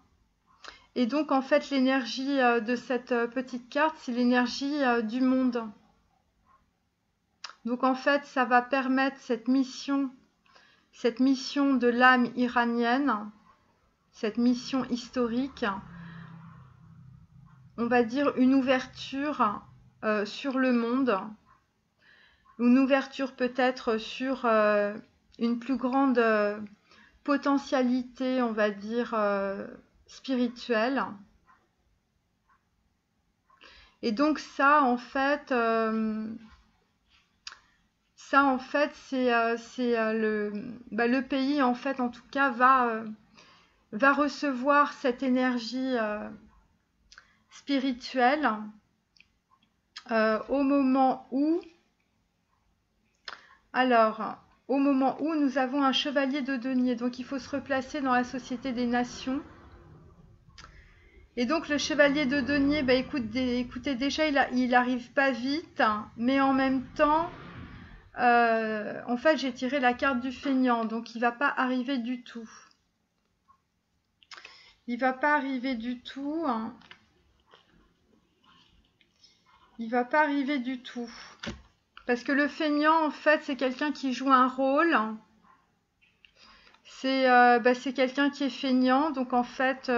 Et donc en fait l'énergie de cette petite carte, c'est l'énergie du monde. Donc en fait ça va permettre cette mission de l'âme iranienne, cette mission historique, on va dire une ouverture sur le monde, une ouverture peut-être sur une plus grande potentialité, on va dire, spirituelle. Et donc ça, en fait, c'est le pays, en fait, en tout cas, va recevoir cette énergie spirituelle au moment où nous avons un chevalier de denier. Donc il faut se replacer dans la société des nations. Et donc le chevalier de denier, écoutez, déjà il arrive pas vite, mais en même temps, en fait j'ai tiré la carte du feignant, donc il va pas arriver du tout. Il va pas arriver du tout. Il va pas arriver du tout. Parce que le feignant, en fait, c'est quelqu'un qui joue un rôle. C'est quelqu'un qui est feignant. Donc, en fait,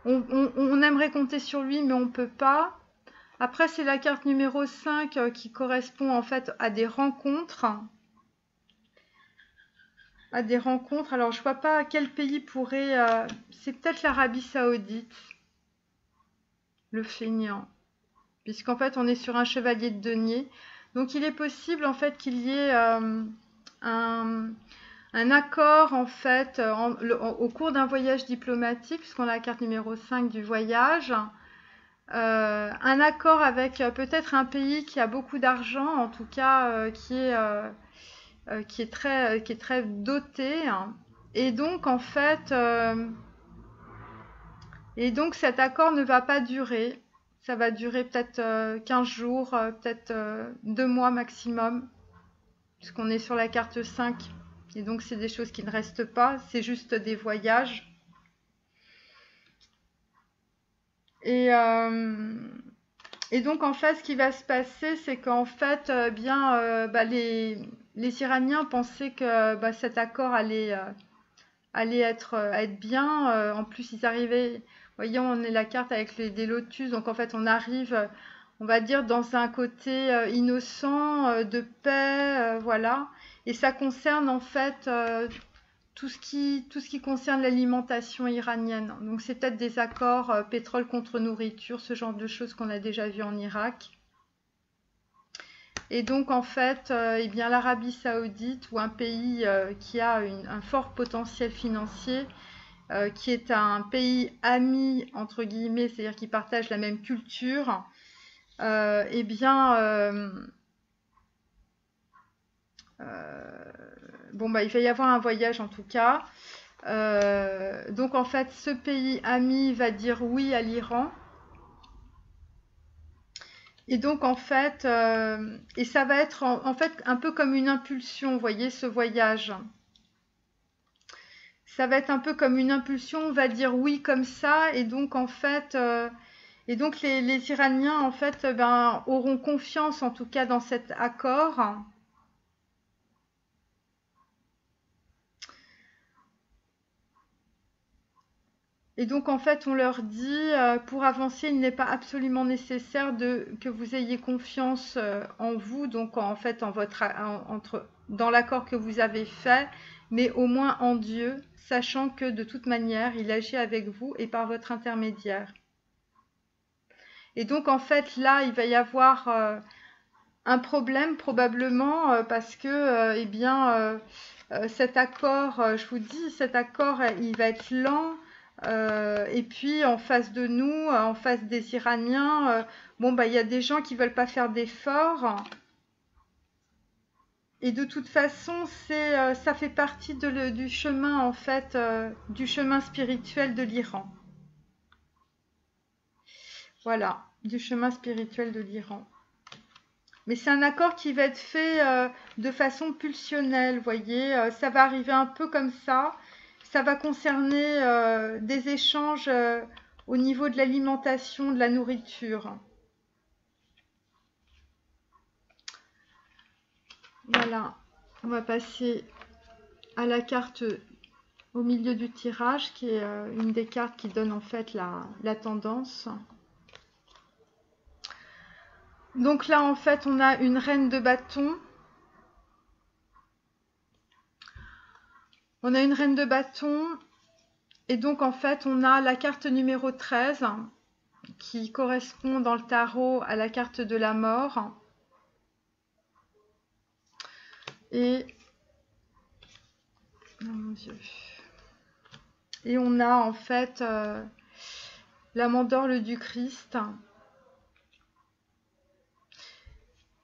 On aimerait compter sur lui, mais on ne peut pas. Après, c'est la carte numéro 5 qui correspond en fait à des rencontres. Alors, je vois pas quel pays pourrait... c'est peut-être l'Arabie Saoudite, le feignant. Puisqu'en fait, on est sur un chevalier de denier. Donc, il est possible en fait qu'il y ait un accord en fait au cours d'un voyage diplomatique, puisqu'on a la carte numéro 5 du voyage. Un accord avec peut-être un pays qui a beaucoup d'argent, en tout cas qui est très doté, hein. Et donc en fait, cet accord ne va pas durer. Ça va durer peut-être 15 jours, peut-être 2 mois maximum, puisqu'on est sur la carte 5. Et donc c'est des choses qui ne restent pas, c'est juste des voyages. Et donc en fait, ce qui va se passer, c'est qu'en fait, les Iraniens pensaient que cet accord allait être bien. En plus, ils arrivaient, voyez, on est la carte avec des lotus, donc en fait, on arrive, on va dire, dans un côté innocent, de paix, voilà. Et ça concerne en fait tout ce qui concerne l'alimentation iranienne. Donc c'est peut-être des accords pétrole contre nourriture, ce genre de choses qu'on a déjà vu en Irak. Et donc en fait, eh bien l'Arabie Saoudite, ou un pays qui a un fort potentiel financier, qui est un pays ami entre guillemets, c'est-à-dire qui partage la même culture, eh bien bon bah il va y avoir un voyage en tout cas. Donc en fait, ce pays ami va dire oui à l'Iran. Et donc en fait, et ça va être en fait un peu comme une impulsion, vous voyez, ce voyage. Ça va être un peu comme une impulsion, on va dire oui comme ça, et donc en fait, et donc les Iraniens en fait auront confiance en tout cas dans cet accord. Et donc en fait, on leur dit, pour avancer, il n'est pas absolument nécessaire que vous ayez confiance en vous, donc en fait dans l'accord que vous avez fait, mais au moins en Dieu, sachant que de toute manière, il agit avec vous et par votre intermédiaire. Et donc en fait, là, il va y avoir un problème probablement parce que, cet accord, je vous dis, cet accord, il va être lent. Et puis en face de nous, en face des Iraniens, il y a des gens qui veulent pas faire d'efforts. Et de toute façon, ça fait partie du chemin en fait, du chemin spirituel de l'Iran. Voilà, du chemin spirituel de l'Iran. Mais c'est un accord qui va être fait de façon pulsionnelle, vous voyez. Ça va arriver un peu comme ça. Ça va concerner des échanges au niveau de l'alimentation, de la nourriture. Voilà, on va passer à la carte au milieu du tirage, qui est une des cartes qui donne en fait la tendance. Donc là, en fait, on a une reine de bâton. On a une reine de bâton. Et donc, en fait, on a la carte numéro 13, qui correspond dans le tarot à la carte de la mort. Et... oh mon Dieu. Et on a, en fait, la mandorle du Christ.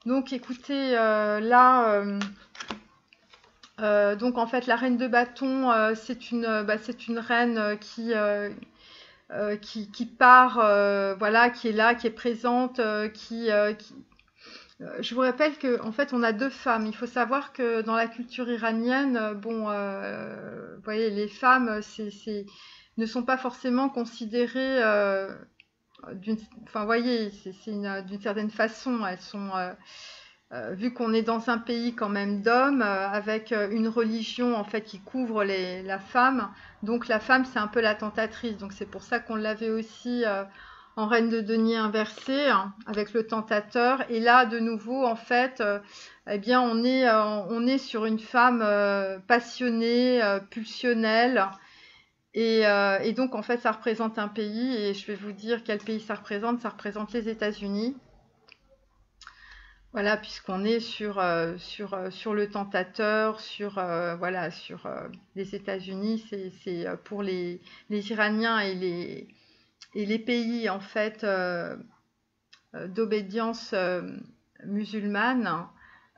Donc, écoutez, là... donc en fait la reine de bâton c'est une reine qui part voilà, qui est là, qui est présente, je vous rappelle que en fait on a deux femmes. Il faut savoir que dans la culture iranienne, vous voyez, les femmes ne sont pas forcément considérées enfin, vous voyez, d'une certaine façon, elles sont vu qu'on est dans un pays quand même d'hommes, avec une religion en fait qui couvre la femme, donc la femme c'est un peu la tentatrice, donc c'est pour ça qu'on l'avait aussi en reine de denier inversée, hein, avec le tentateur, et là de nouveau en fait, eh bien on est sur une femme passionnée, pulsionnelle, et donc en fait ça représente un pays, et je vais vous dire quel pays ça représente les États-Unis. Voilà, puisqu'on est sur le tentateur, voilà, sur les États-Unis, c'est pour les Iraniens et les pays en fait d'obédience musulmane.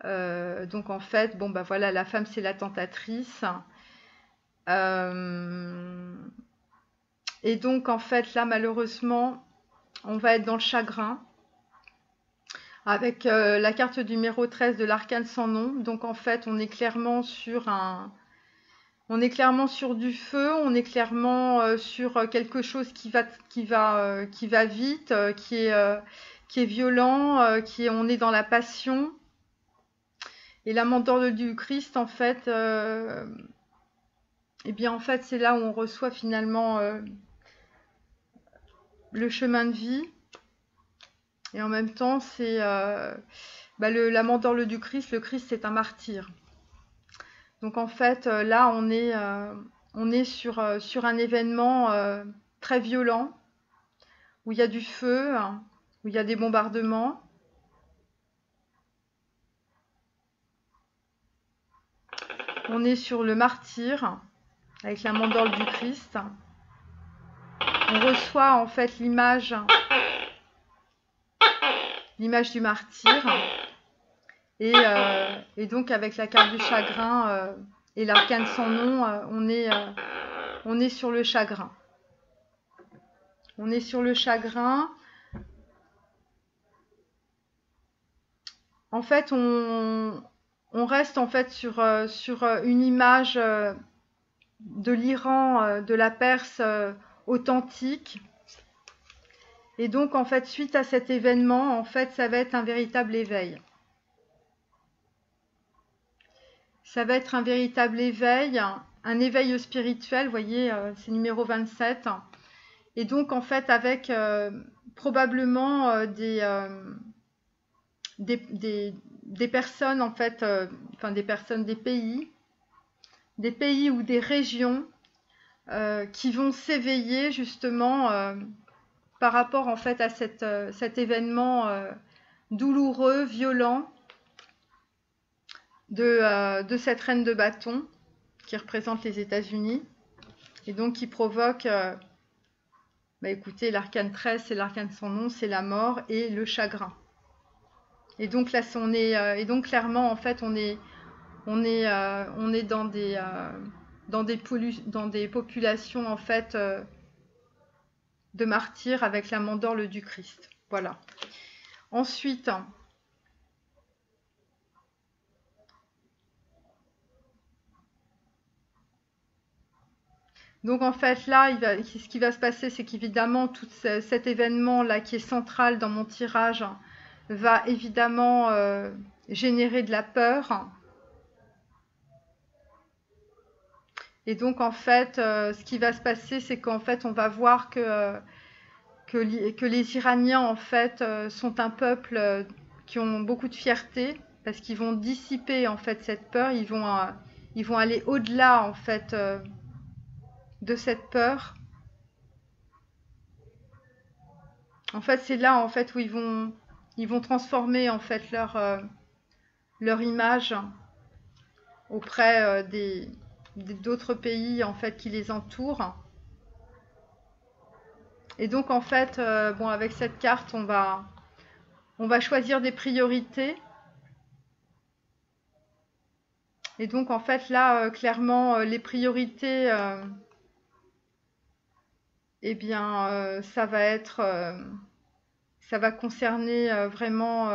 Donc en fait, bon bah voilà, la femme c'est la tentatrice. Euh, et donc en fait là malheureusement, on va être dans le chagrin, avec la carte numéro 13 de l'arcane sans nom. Donc en fait, on est clairement sur du feu, on est clairement sur quelque chose qui va vite, qui est violent, on est dans la passion. Et la mandorle du Christ, en fait, eh bien en fait, c'est là où on reçoit finalement le chemin de vie. Et en même temps, c'est la mandorle du Christ. Le Christ, c'est un martyr. Donc en fait, là, on est sur un événement très violent, où il y a du feu, hein, où il y a des bombardements. On est sur le martyr, avec la mandorle du Christ. On reçoit en fait l'image du martyr. Et donc avec la carte du chagrin et l'arcane sans nom, on est sur le chagrin. On est sur le chagrin. En fait, on reste en fait sur une image de l'Iran, de la Perse authentique. Et donc en fait, suite à cet événement, en fait, ça va être un véritable éveil. Ça va être un véritable éveil, un éveil spirituel, vous voyez, c'est numéro 27. Et donc, en fait, avec probablement des personnes, en fait, des personnes des pays ou des régions qui vont s'éveiller justement par rapport, en fait, à cet événement douloureux, violent, de cette reine de bâton qui représente les États-Unis et donc qui provoque, écoutez, l'arcane 13, c'est l'arcane sans nom, c'est la mort et le chagrin. Et donc là, et donc clairement, en fait, on est dans des populations en fait de martyrs avec la mandorle du Christ. Voilà. Ensuite, donc en fait là, ce qui va se passer, c'est qu'évidemment tout cet événement là qui est central dans mon tirage va évidemment générer de la peur. Et donc en fait, ce qui va se passer, c'est qu'en fait on va voir que les Iraniens en fait sont un peuple qui ont beaucoup de fierté, parce qu'ils vont dissiper en fait cette peur, ils vont aller au-delà en fait de cette peur. En fait, c'est là en fait où ils vont transformer en fait leur image auprès d'autres pays en fait qui les entourent. Et donc en fait, bon, avec cette carte, on va choisir des priorités. Et donc en fait là, clairement, les priorités, eh bien, ça va concerner vraiment,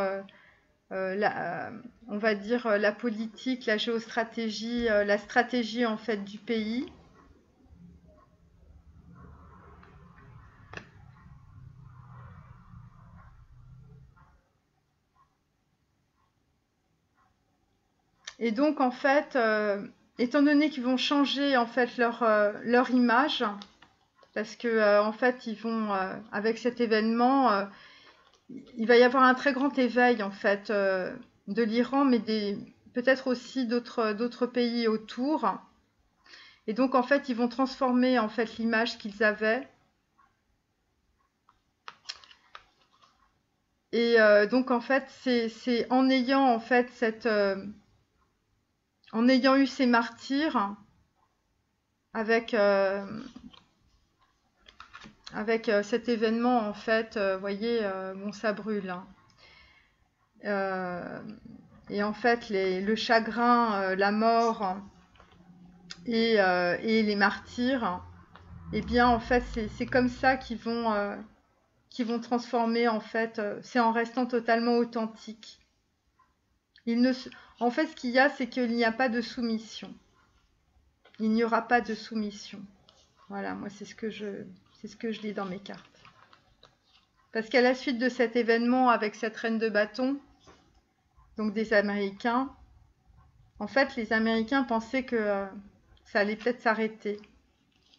on va dire, la politique, la géostratégie, la stratégie en fait du pays. Et donc, en fait, étant donné qu'ils vont changer en fait leur image, parce que en fait, ils vont avec cet événement, il va y avoir un très grand éveil en fait de l'Iran, mais peut-être aussi d'autres pays autour. Et donc, en fait, ils vont transformer en fait l'image qu'ils avaient. Et donc, en fait, c'est en ayant en fait en ayant eu ces martyrs avec avec cet événement, en fait, vous voyez, bon, ça brûle, hein. Euh, et en fait, le chagrin, la mort et les martyrs, eh bien, en fait, c'est comme ça qu'ils vont transformer, en fait, c'est en restant totalement authentique. Ils ne, en fait, ce qu'il y a, c'est qu'il n'y a pas de soumission. Il n'y aura pas de soumission. Voilà, moi, c'est ce que je lis dans mes cartes. Parce qu'à la suite de cet événement avec cette reine de bâton, donc des Américains, en fait, les Américains pensaient que ça allait peut-être s'arrêter.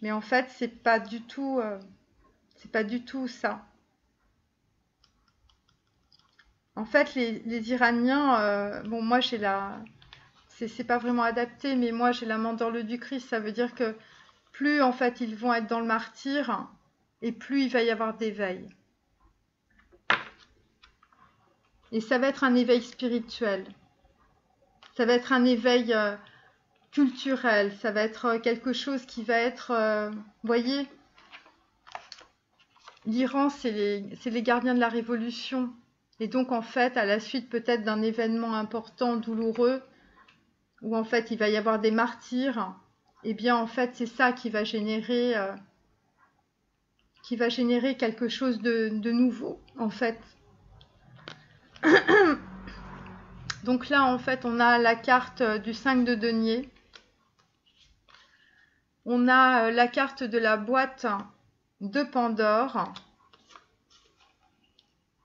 Mais en fait, c'est pas du tout ça. En fait, les Iraniens, bon, moi j'ai c'est pas vraiment adapté, mais moi j'ai la mandorle du Christ. Ça veut dire que plus en fait ils vont être dans le martyr, et plus il va y avoir d'éveil. Et ça va être un éveil spirituel. Ça va être un éveil culturel. Ça va être quelque chose qui va être, vous voyez, l'Iran, c'est les gardiens de la révolution. Et donc, en fait, à la suite peut-être d'un événement important, douloureux, où en fait il va y avoir des martyrs, eh bien, en fait, c'est ça qui va générer quelque chose de nouveau, en fait. Donc là, en fait, on a la carte du 5 de denier. On a la carte de la boîte de Pandore.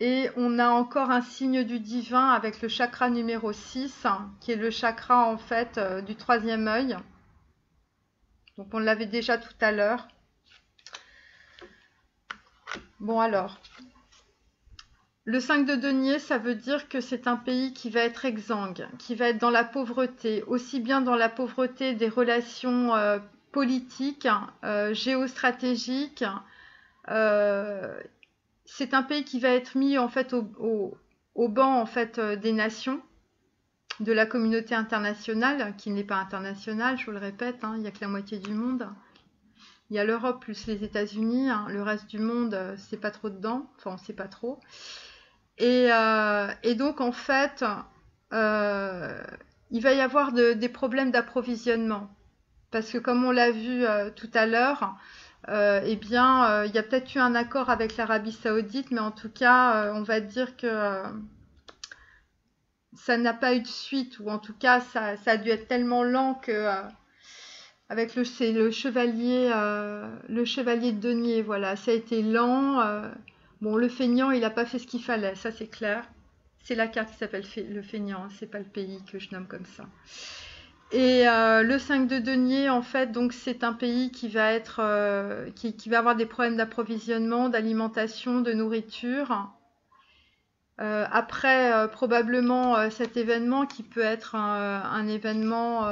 Et on a encore un signe du divin avec le chakra numéro 6, qui est le chakra en fait du troisième œil. Donc on l'avait déjà tout à l'heure. Bon alors, le 5 de denier, ça veut dire que c'est un pays qui va être exsangue, qui va être dans la pauvreté, aussi bien dans la pauvreté des relations politiques, géostratégiques. C'est un pays qui va être mis en fait au banc en fait des nations, de la communauté internationale, qui n'est pas internationale, je vous le répète, hein, il n'y a que la moitié du monde. Il y a l'Europe plus les États-Unis, hein, le reste du monde, c'est pas trop dedans, enfin on sait pas trop. Et donc en fait, il va y avoir des problèmes d'approvisionnement. Parce que comme on l'a vu tout à l'heure, eh bien, il y a peut-être eu un accord avec l'Arabie Saoudite, mais en tout cas, on va dire que ça n'a pas eu de suite, ou en tout cas, ça a dû être tellement lent que avec c'est le chevalier de denier, voilà, ça a été lent. Bon, le feignant, il n'a pas fait ce qu'il fallait, ça c'est clair. C'est la carte qui s'appelle le feignant, c'est pas le pays que je nomme comme ça. Et le 5 de denier, en fait, donc c'est un pays qui va être, qui va avoir des problèmes d'approvisionnement, d'alimentation, de nourriture. Après, probablement cet événement qui peut être un événement,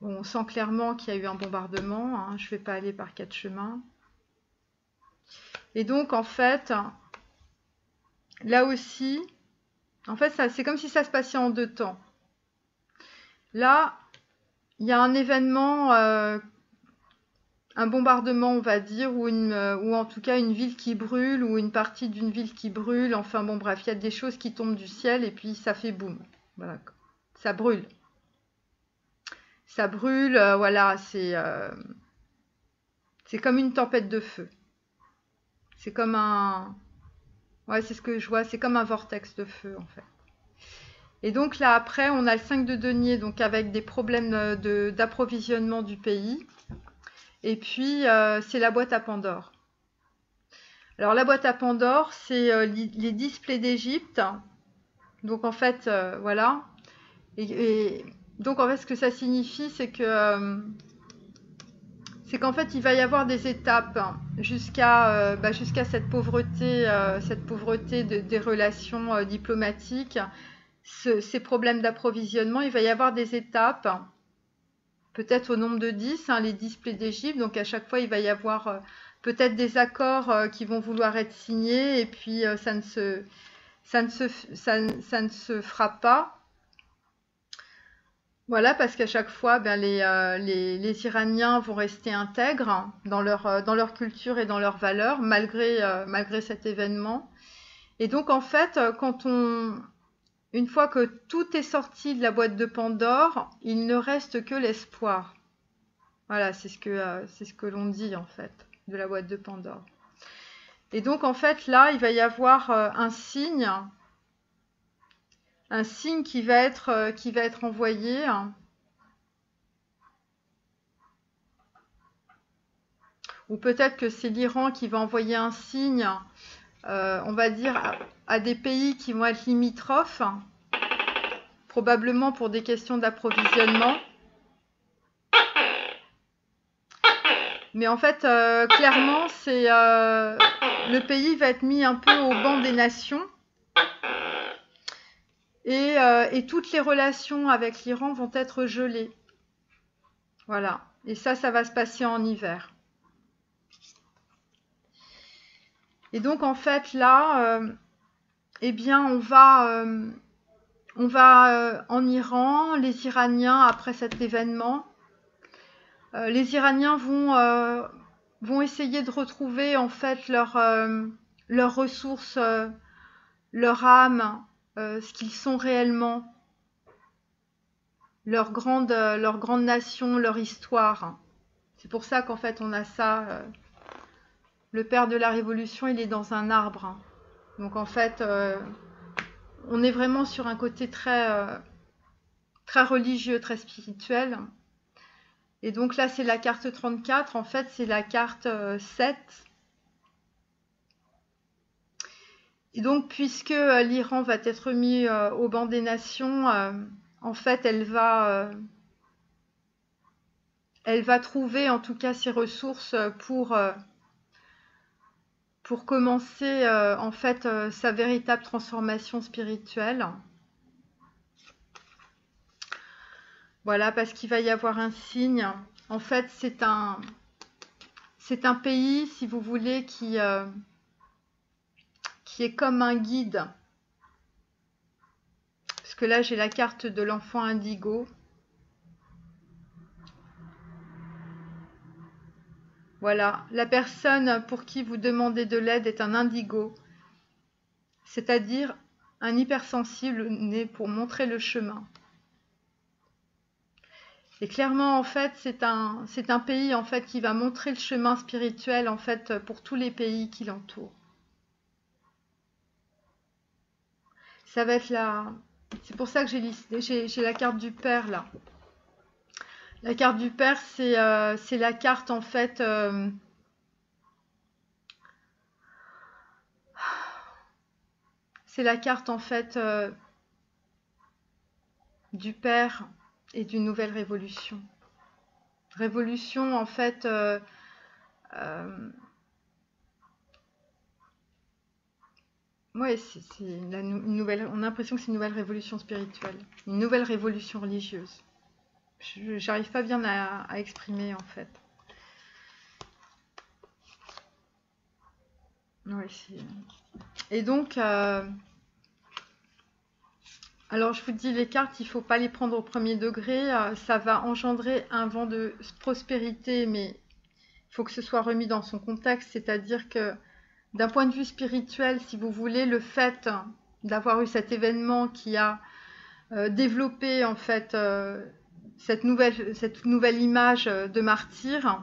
bon, on sent clairement qu'il y a eu un bombardement, hein, je ne vais pas aller par quatre chemins. Et donc, en fait, là aussi, en fait, c'est comme si ça se passait en deux temps. Là, il y a un événement, un bombardement, on va dire, ou en tout cas une ville qui brûle, ou une partie d'une ville qui brûle. Enfin bon, bref, il y a des choses qui tombent du ciel et puis ça fait boum. Voilà, ça brûle. Ça brûle, voilà, c'est comme une tempête de feu. C'est comme un... Ouais, c'est ce que je vois, c'est comme un vortex de feu, en fait. Et donc là, après, on a le 5 de denier, donc avec des problèmes d'approvisionnement du pays. Et puis, c'est la boîte à Pandore. Alors, la boîte à Pandore, c'est les 10 plaies d'Égypte. Donc en fait, voilà. Et donc en fait, ce que ça signifie, c'est qu'en fait, il va y avoir des étapes jusqu'à cette pauvreté des relations diplomatiques, ces problèmes d'approvisionnement. Il va y avoir des étapes, peut-être au nombre de 10, hein, les 10 plaies d'Égypte. Donc à chaque fois, il va y avoir peut-être des accords qui vont vouloir être signés, et puis ça ne se fera pas. Voilà, parce qu'à chaque fois, ben, les Iraniens vont rester intègres dans leur culture et dans leurs valeurs, malgré cet événement. Et donc, en fait, une fois que tout est sorti de la boîte de Pandore, il ne reste que l'espoir. Voilà, c'est ce que l'on dit, en fait, de la boîte de Pandore. Et donc, en fait, là, il va y avoir un signe qui va être envoyé. Ou peut-être que c'est l'Iran qui va envoyer un signe, on va dire, à des pays qui vont être limitrophes, probablement pour des questions d'approvisionnement. Mais en fait, clairement, le pays va être mis un peu au banc des nations. Et toutes les relations avec l'Iran vont être gelées. Voilà. Et ça va se passer en hiver. Et donc, en fait, là, eh bien, on va en Iran, les Iraniens, après cet événement, les Iraniens vont essayer de retrouver en fait leurs ressources, leur âme, ce qu'ils sont réellement, leur grande nation, leur histoire. C'est pour ça qu'en fait on a ça. Le père de la Révolution, il est dans un arbre. Donc en fait, on est vraiment sur un côté très religieux, très spirituel. Et donc là, c'est la carte 34. En fait, c'est la carte 7. Et donc, puisque l'Iran va être mis au banc des nations, en fait, elle va trouver en tout cas ses ressources pour commencer en fait sa véritable transformation spirituelle. Voilà, parce qu'il va y avoir un signe. En fait, c'est un pays, si vous voulez, qui est comme un guide. Parce que là, j'ai la carte de l'enfant indigo. Voilà, la personne pour qui vous demandez de l'aide est un indigo, c'est-à-dire un hypersensible né pour montrer le chemin. Et clairement, en fait, c'est un pays en fait qui va montrer le chemin spirituel en fait pour tous les pays qui l'entourent. Ça va être c'est pour ça que j'ai la carte du père là. La carte du père, c'est la carte en fait. C'est la carte en fait du père et d'une nouvelle révolution. Révolution en fait. Ouais, c'est une nouvelle. On a l'impression que c'est une nouvelle révolution spirituelle, une nouvelle révolution religieuse. J'arrive pas bien à exprimer en fait. Ouais, et donc, alors je vous dis, les cartes, il faut pas les prendre au premier degré. Ça va engendrer un vent de prospérité, mais il faut que ce soit remis dans son contexte, c'est-à-dire que d'un point de vue spirituel, si vous voulez, le fait d'avoir eu cet événement qui a développé en fait cette nouvelle image de martyr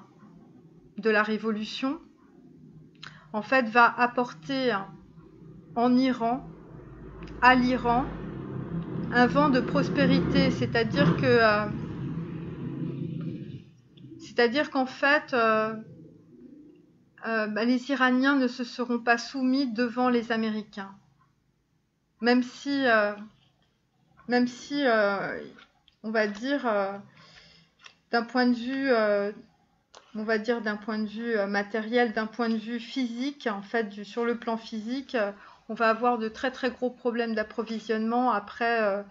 de la révolution, en fait, va apporter en Iran, à l'Iran, un vent de prospérité, c'est-à-dire qu'en fait, les Iraniens ne se seront pas soumis devant les Américains. même si, même si on va dire, d'un point de vue, on va dire d'un point de vue matériel, d'un point de vue physique, en fait, sur le plan physique, on va avoir de très très gros problèmes d'approvisionnement après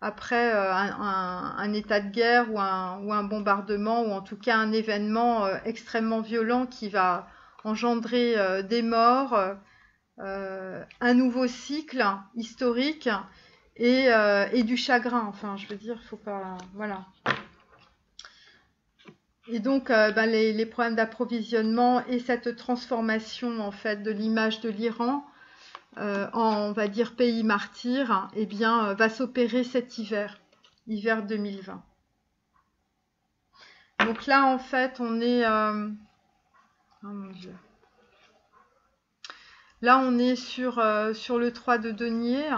un état de guerre ou un bombardement, ou en tout cas un événement extrêmement violent qui va engendrer des morts, un nouveau cycle historique et du chagrin. Enfin, je veux dire, faut pas. Voilà. Et donc, les problèmes d'approvisionnement et cette transformation en fait de l'image de l'Iran en, on va dire, pays martyr, eh bien, va s'opérer cet hiver 2020. Donc là, en fait, on est... oh mon Dieu. Là, on est sur le 3 de denier.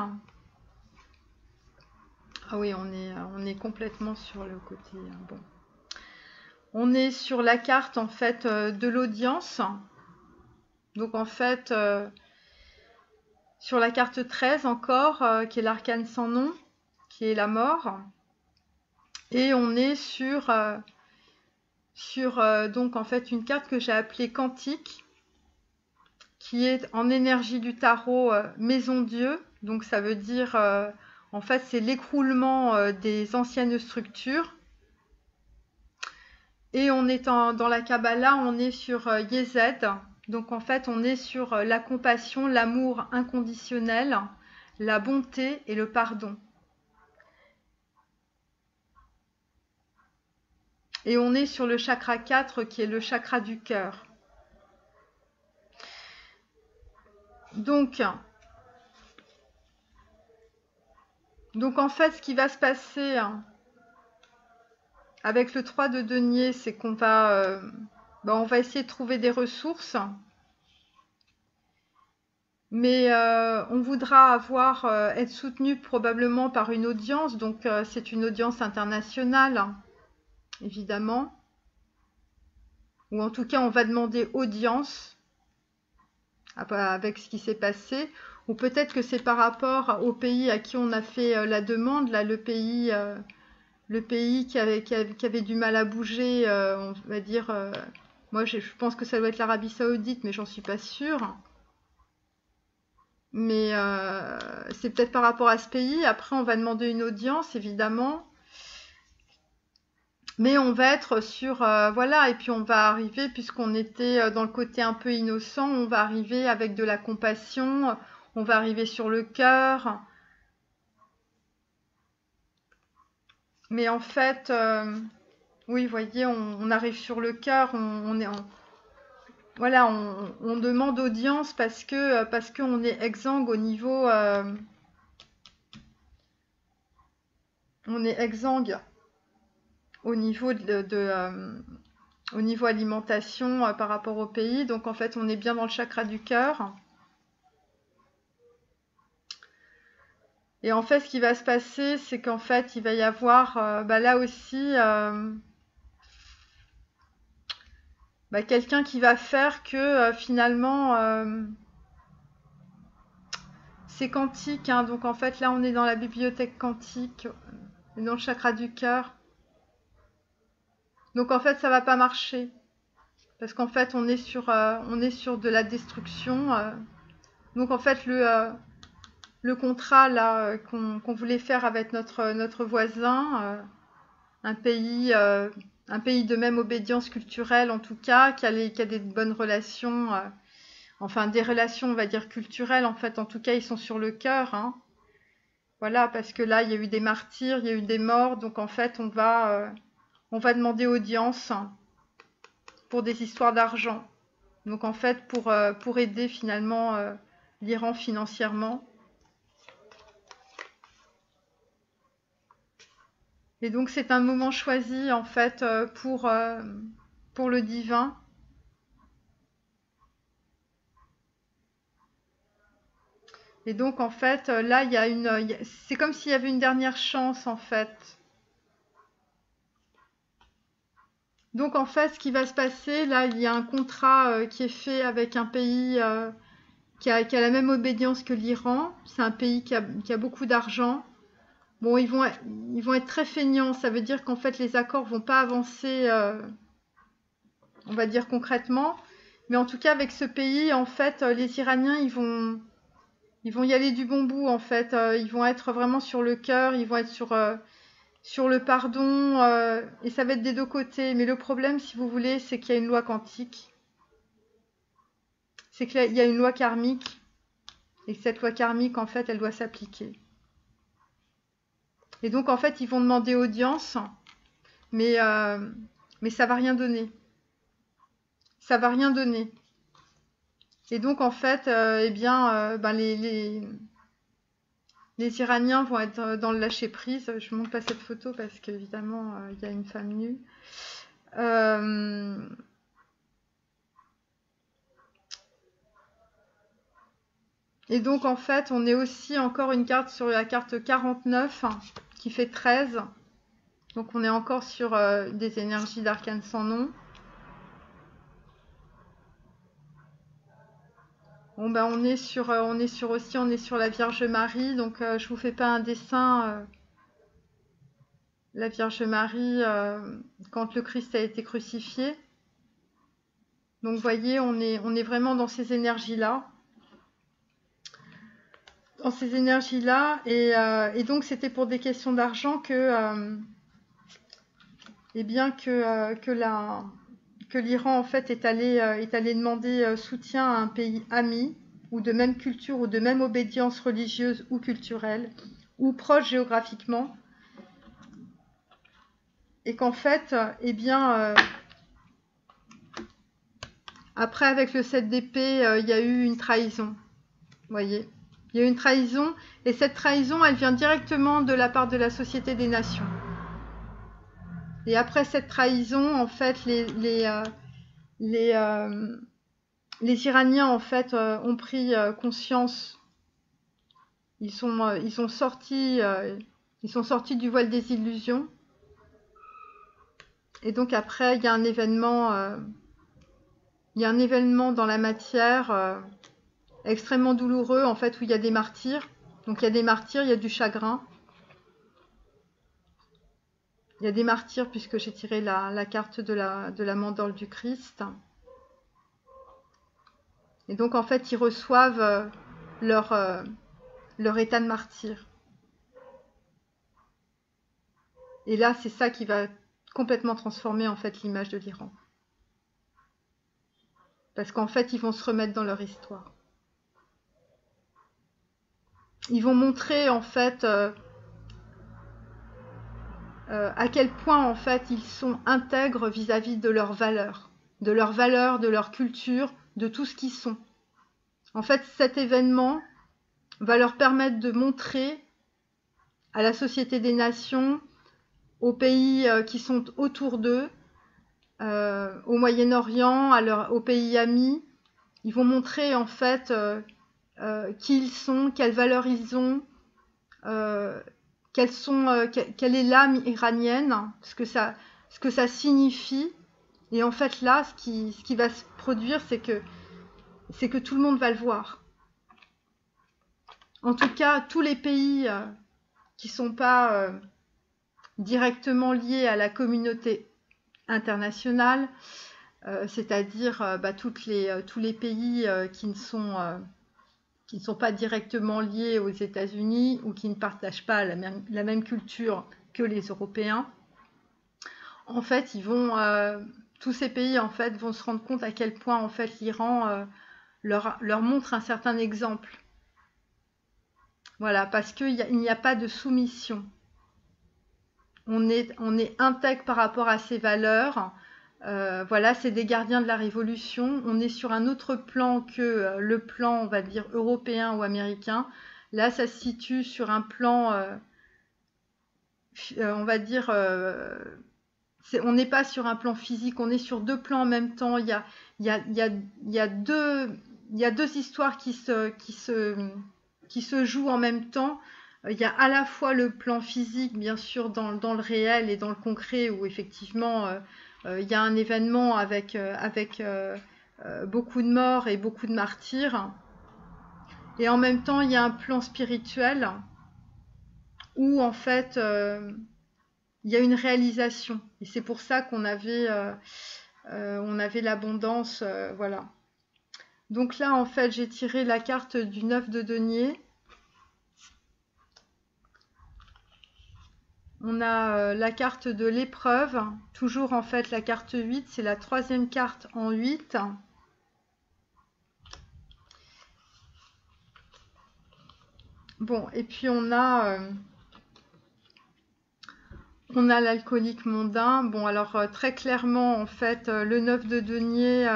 Ah oui, on est complètement sur le côté... Bon. On est sur la carte, en fait, de l'audience. Donc, en fait, sur la carte 13 encore, qui est l'arcane sans nom, qui est la mort. Et on est sur donc, en fait, une carte que j'ai appelée quantique, qui est en énergie du tarot Maison Dieu. Donc ça veut dire, en fait, c'est l'écroulement des anciennes structures. Et on est dans la Kabbalah, on est sur Yezed. Donc en fait, on est sur la compassion, l'amour inconditionnel, la bonté et le pardon. Et on est sur le chakra 4 qui est le chakra du cœur. Donc en fait, ce qui va se passer avec le 3 de denier, c'est qu'on va, on va essayer de trouver des ressources. Mais on voudra être soutenu probablement par une audience. Donc c'est une audience internationale, évidemment. Ou en tout cas, on va demander audience avec ce qui s'est passé. Ou peut-être que c'est par rapport au pays à qui on a fait la demande, là, le pays qui avait du mal à bouger, on va dire, moi je pense que ça doit être l'Arabie Saoudite, mais j'en suis pas sûre. Mais c'est peut-être par rapport à ce pays. Après, on va demander une audience, évidemment. Mais on va être sur, voilà, et puis on va arriver, puisqu'on était dans le côté un peu innocent, on va arriver avec de la compassion, on va arriver sur le cœur. Mais en fait, oui, vous voyez, on arrive sur le cœur, voilà, on demande audience parce qu'on est exsangue au niveau, on est exsangue au niveau au niveau alimentation par rapport au pays. Donc en fait, on est bien dans le chakra du cœur. Et en fait, ce qui va se passer, c'est qu'en fait, il va y avoir là aussi quelqu'un qui va faire que finalement c'est quantique. Hein. Donc en fait, là, on est dans la bibliothèque quantique, dans le chakra du cœur. Donc en fait, ça va pas marcher. Parce qu'en fait, on est sur de la destruction. Donc en fait, le contrat là qu'on voulait faire avec notre voisin, un pays de même obédience culturelle en tout cas, qui a des bonnes relations, enfin des relations on va dire culturelles en fait, en tout cas ils sont sur le cœur. Hein. Voilà, parce que là il y a eu des martyrs, il y a eu des morts, donc en fait on va demander audience pour des histoires d'argent. Donc en fait pour aider finalement l'Iran financièrement. Et donc c'est un moment choisi en fait pour le divin. Et donc en fait là c'est comme s'il y avait une dernière chance en fait. Donc en fait ce qui va se passer là, il y a un contrat qui est fait avec un pays qui a la même obédience que l'Iran. C'est un pays qui a beaucoup d'argent. Bon, ils vont être très feignants. Ça veut dire qu'en fait, les accords vont pas avancer, on va dire concrètement. Mais en tout cas, avec ce pays, en fait, les Iraniens, ils vont y aller du bon bout, en fait. Ils vont être vraiment sur le cœur, ils vont être sur le pardon, et ça va être des deux côtés. Mais le problème, si vous voulez, c'est qu'il y a une loi quantique. C'est qu'il y a une loi karmique, et que cette loi karmique, en fait, elle doit s'appliquer. Et donc, en fait, ils vont demander audience, mais ça va rien donner. Ça va rien donner. Et donc, en fait, les Iraniens vont être dans le lâcher-prise. Je ne montre pas cette photo parce qu'évidemment, il y a une femme nue. Et donc, en fait, on est aussi encore une carte sur la carte 49 qui fait 13. Donc, on est encore sur des énergies d'arcane sans nom. Bon, ben, on est sur la Vierge Marie. Donc, je vous fais pas un dessin. La Vierge Marie, quand le Christ a été crucifié. Donc, vous voyez, on est vraiment dans ces énergies-là. Dans ces énergies-là. Et donc, c'était pour des questions d'argent que l'Iran, en fait, est allé demander soutien à un pays ami, ou de même culture, ou de même obédience religieuse ou culturelle, ou proche géographiquement. Et qu'en fait, après, avec le 7 d'épée, il y a eu une trahison. Vous voyez, il y a eu une trahison, et cette trahison, elle vient directement de la part de la Société des Nations. Et après cette trahison, en fait, les Iraniens, en fait, ont pris conscience. Ils sont sortis du voile des illusions. Et donc après, il y a un événement dans la matière extrêmement douloureux, en fait, où il y a des martyrs. Donc il y a des martyrs, il y a du chagrin. Il y a des martyrs puisque j'ai tiré la carte de la mandorle du Christ. Et donc en fait, ils reçoivent leur état de martyr. Et là, c'est ça qui va complètement transformer en fait l'image de l'Iran. Parce qu'en fait, ils vont se remettre dans leur histoire. Ils vont montrer en fait à quel point en fait ils sont intègres vis-à-vis de leurs valeurs, de leur culture, de tout ce qu'ils sont. En fait, cet événement va leur permettre de montrer à la Société des Nations, aux pays qui sont autour d'eux, au Moyen-Orient, aux pays amis, ils vont montrer en fait qui ils sont, quelles valeurs ils ont, quelle est l'âme iranienne, ce que ça signifie. Et en fait là, ce qui va se produire, c'est que tout le monde va le voir. En tout cas, tous les pays qui ne sont pas directement liés à la communauté internationale, c'est-à-dire tous les pays qui ne sont pas directement liés aux États-Unis ou qui ne partagent pas la même culture que les Européens. En fait, tous ces pays en fait vont se rendre compte à quel point en fait l'Iran leur montre un certain exemple. Voilà, parce qu'il n'y a pas de soumission. On est intègre par rapport à ces valeurs. Voilà, c'est des gardiens de la révolution. On est sur un autre plan que le plan, on va dire, européen ou américain. Là, ça se situe sur un plan, on va dire, on n'est pas sur un plan physique, on est sur deux plans en même temps. Il y a deux histoires qui se jouent en même temps. Il y a à la fois le plan physique, bien sûr, dans le réel et dans le concret, où effectivement il y a un événement avec beaucoup de morts et beaucoup de martyrs. Et en même temps, il y a un plan spirituel où en fait, il y a une réalisation. Et c'est pour ça on avait l'abondance, voilà. Donc là, en fait, j'ai tiré la carte du 9 de denier. On a la carte de l'épreuve, toujours en fait la carte 8, c'est la troisième carte en 8. Bon, et puis on a l'alcoolique mondain. Bon, alors très clairement, en fait, le 9 de denier,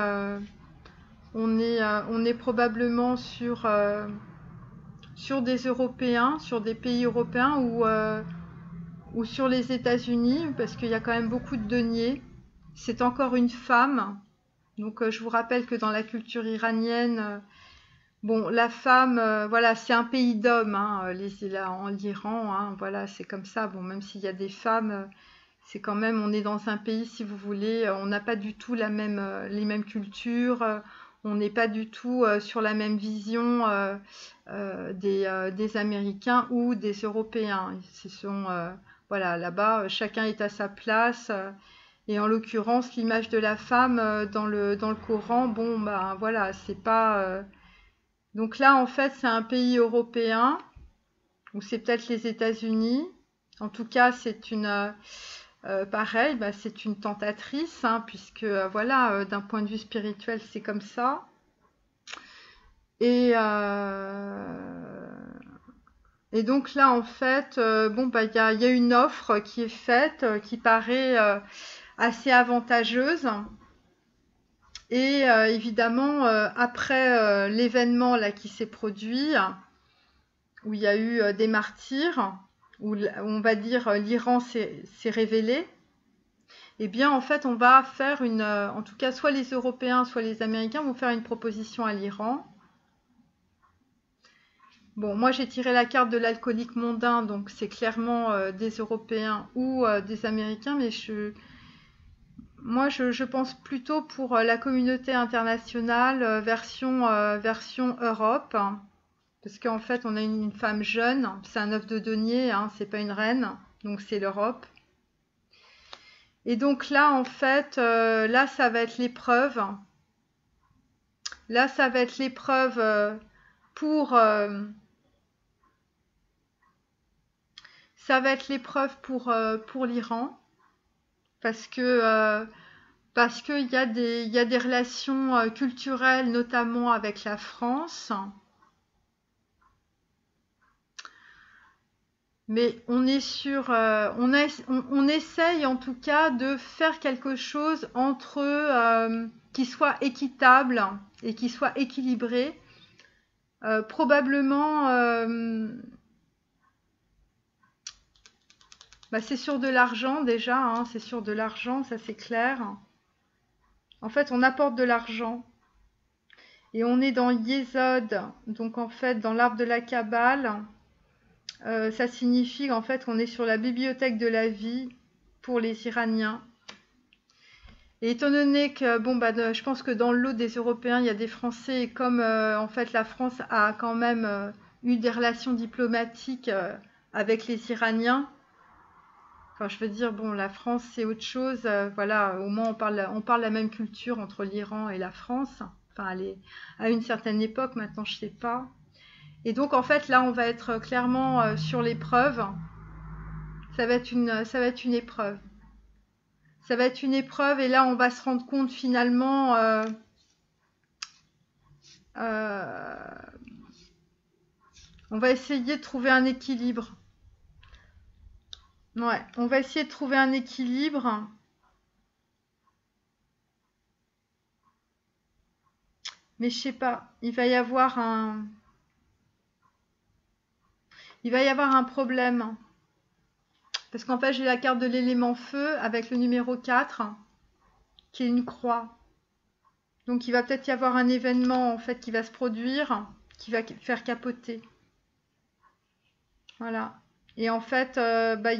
on est probablement sur des Européens, sur des pays européens ou sur les États-Unis, parce qu'il y a quand même beaucoup de deniers. C'est encore une femme. Donc, je vous rappelle que dans la culture iranienne, bon, la femme, voilà, c'est un pays d'hommes, hein, l'Iran, hein, voilà, c'est comme ça. Bon, même s'il y a des femmes, c'est quand même, on est dans un pays, si vous voulez, on n'a pas du tout les mêmes cultures, on n'est pas du tout sur la même vision des Américains ou des Européens. Voilà, là-bas, chacun est à sa place. Et en l'occurrence, l'image de la femme dans le Coran, bon, bah voilà, c'est pas. Donc là, en fait, c'est un pays européen, ou c'est peut-être les États-Unis. En tout cas, pareil, bah, c'est une tentatrice, hein, puisque voilà, d'un point de vue spirituel, c'est comme ça. Et, et donc là, en fait, bon, bah, il y a une offre qui est faite, qui paraît assez avantageuse. Et évidemment, après l'événement là qui s'est produit, où il y a eu des martyrs, où on va dire l'Iran s'est révélé, eh bien en fait on va faire en tout cas soit les Européens, soit les Américains vont faire une proposition à l'Iran. Bon, moi j'ai tiré la carte de l'alcoolique mondain, donc c'est clairement des Européens ou des Américains, mais moi je pense plutôt pour la communauté internationale, version Europe. Parce qu'en fait, on a une femme jeune, c'est un œuf de denier, hein, c'est pas une reine, donc c'est l'Europe. Et donc là, en fait, là, ça va être l'épreuve. Là, ça va être l'épreuve pour, ça va être l'épreuve pour l'Iran, parce que parce qu'il y a des relations culturelles, notamment avec la France. Mais on est on essaye en tout cas de faire quelque chose entre eux qui soit équitable et qui soit équilibré. Probablement, bah, c'est sur de l'argent déjà, hein, c'est sur de l'argent, ça c'est clair. En fait, on apporte de l'argent et on est dans Yesod, donc en fait dans l'arbre de la Kabbale. Ça signifie en fait qu'on est sur la bibliothèque de la vie pour les Iraniens. Et étant donné que, bon, bah, je pense que dans le lot des Européens, il y a des Français, et comme en fait la France a quand même eu des relations diplomatiques avec les Iraniens, enfin je veux dire, bon, la France c'est autre chose, voilà, au moins on parle la même culture entre l'Iran et la France, enfin à une certaine époque, maintenant je sais pas. Et donc en fait là on va être clairement sur l'épreuve. Ça va être une épreuve. Ça va être une épreuve et là on va se rendre compte finalement euh, on va essayer de trouver un équilibre. Ouais, on va essayer de trouver un équilibre. Mais je sais pas, il va y avoir un problème. Parce qu'en fait, j'ai la carte de l'élément feu avec le numéro 4, qui est une croix. Donc il va peut-être y avoir un événement en fait qui va se produire, qui va faire capoter. Voilà. Et en fait, bah,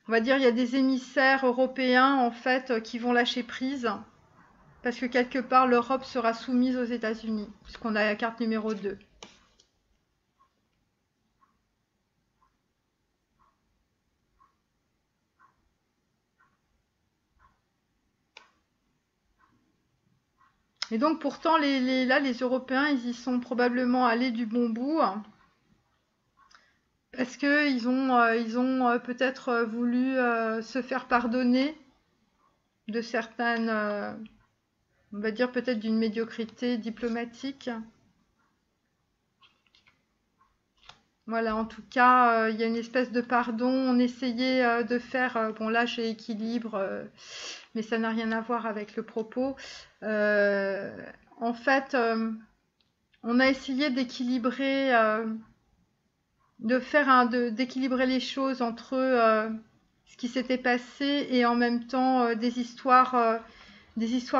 on va dire, il y a des émissaires européens en fait qui vont lâcher prise parce que quelque part l'Europe sera soumise aux États-Unis, puisqu'on a la carte numéro 2. Et donc pourtant, là, les Européens, ils y sont probablement allés du bon bout, parce qu'ils ont peut-être voulu se faire pardonner de certaines, on va dire peut-être d'une médiocrité diplomatique. Voilà, en tout cas, il y a une espèce de pardon. On essayait de faire, bon là j'ai équilibre, mais ça n'a rien à voir avec le propos. En fait, on a essayé d'équilibrer, d'équilibrer les choses entre ce qui s'était passé et en même temps des histoires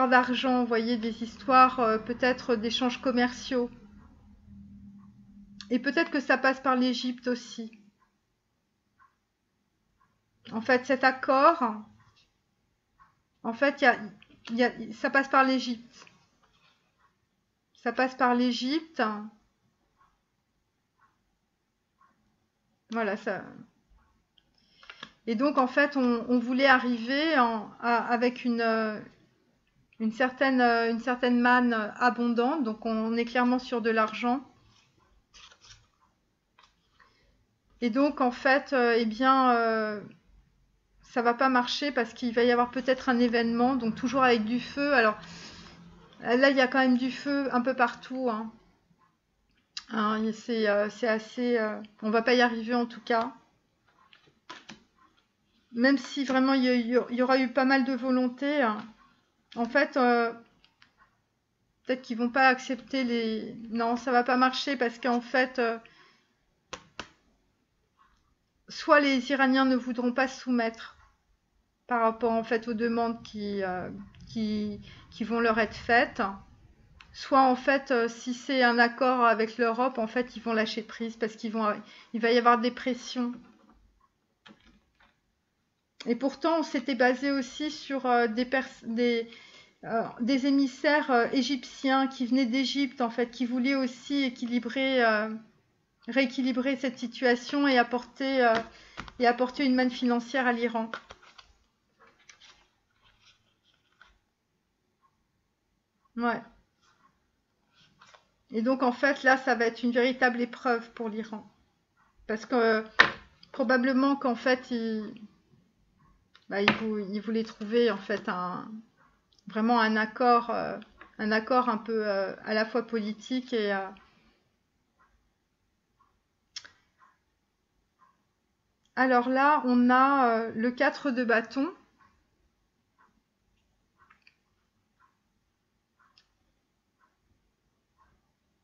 d'argent, vous voyez, des histoires peut-être d'échanges commerciaux. Et peut-être que ça passe par l'Égypte aussi. En fait, cet accord, en fait, ça passe par l'Égypte. Ça passe par l'Égypte. Voilà, ça. Et donc, en fait, on voulait arriver avec une certaine manne abondante. Donc, on est clairement sur de l'argent. Et donc, en fait, eh bien, ça va pas marcher parce qu'il va y avoir peut-être un événement, donc toujours avec du feu. Alors, là, il y a quand même du feu un peu partout, hein. C'est assez... on va pas y arriver en tout cas. Même si vraiment il y aura eu pas mal de volonté, hein. En fait, peut-être qu'ils vont pas accepter les... Non, ça va pas marcher parce qu'en fait, soit les Iraniens ne voudront pas se soumettre par rapport en fait aux demandes qui vont leur être faites. Soit en fait, si c'est un accord avec l'Europe, en fait, ils vont lâcher prise parce il va y avoir des pressions. Et pourtant, on s'était basé aussi sur des émissaires égyptiens qui venaient d'Égypte, en fait, qui voulaient aussi rééquilibrer cette situation et apporter une manne financière à l'Iran. Ouais. Et donc, en fait, là, ça va être une véritable épreuve pour l'Iran. Parce que probablement qu'en fait, il voulait trouver en fait vraiment un accord un peu à la fois politique et alors là, on a le 4 de bâton.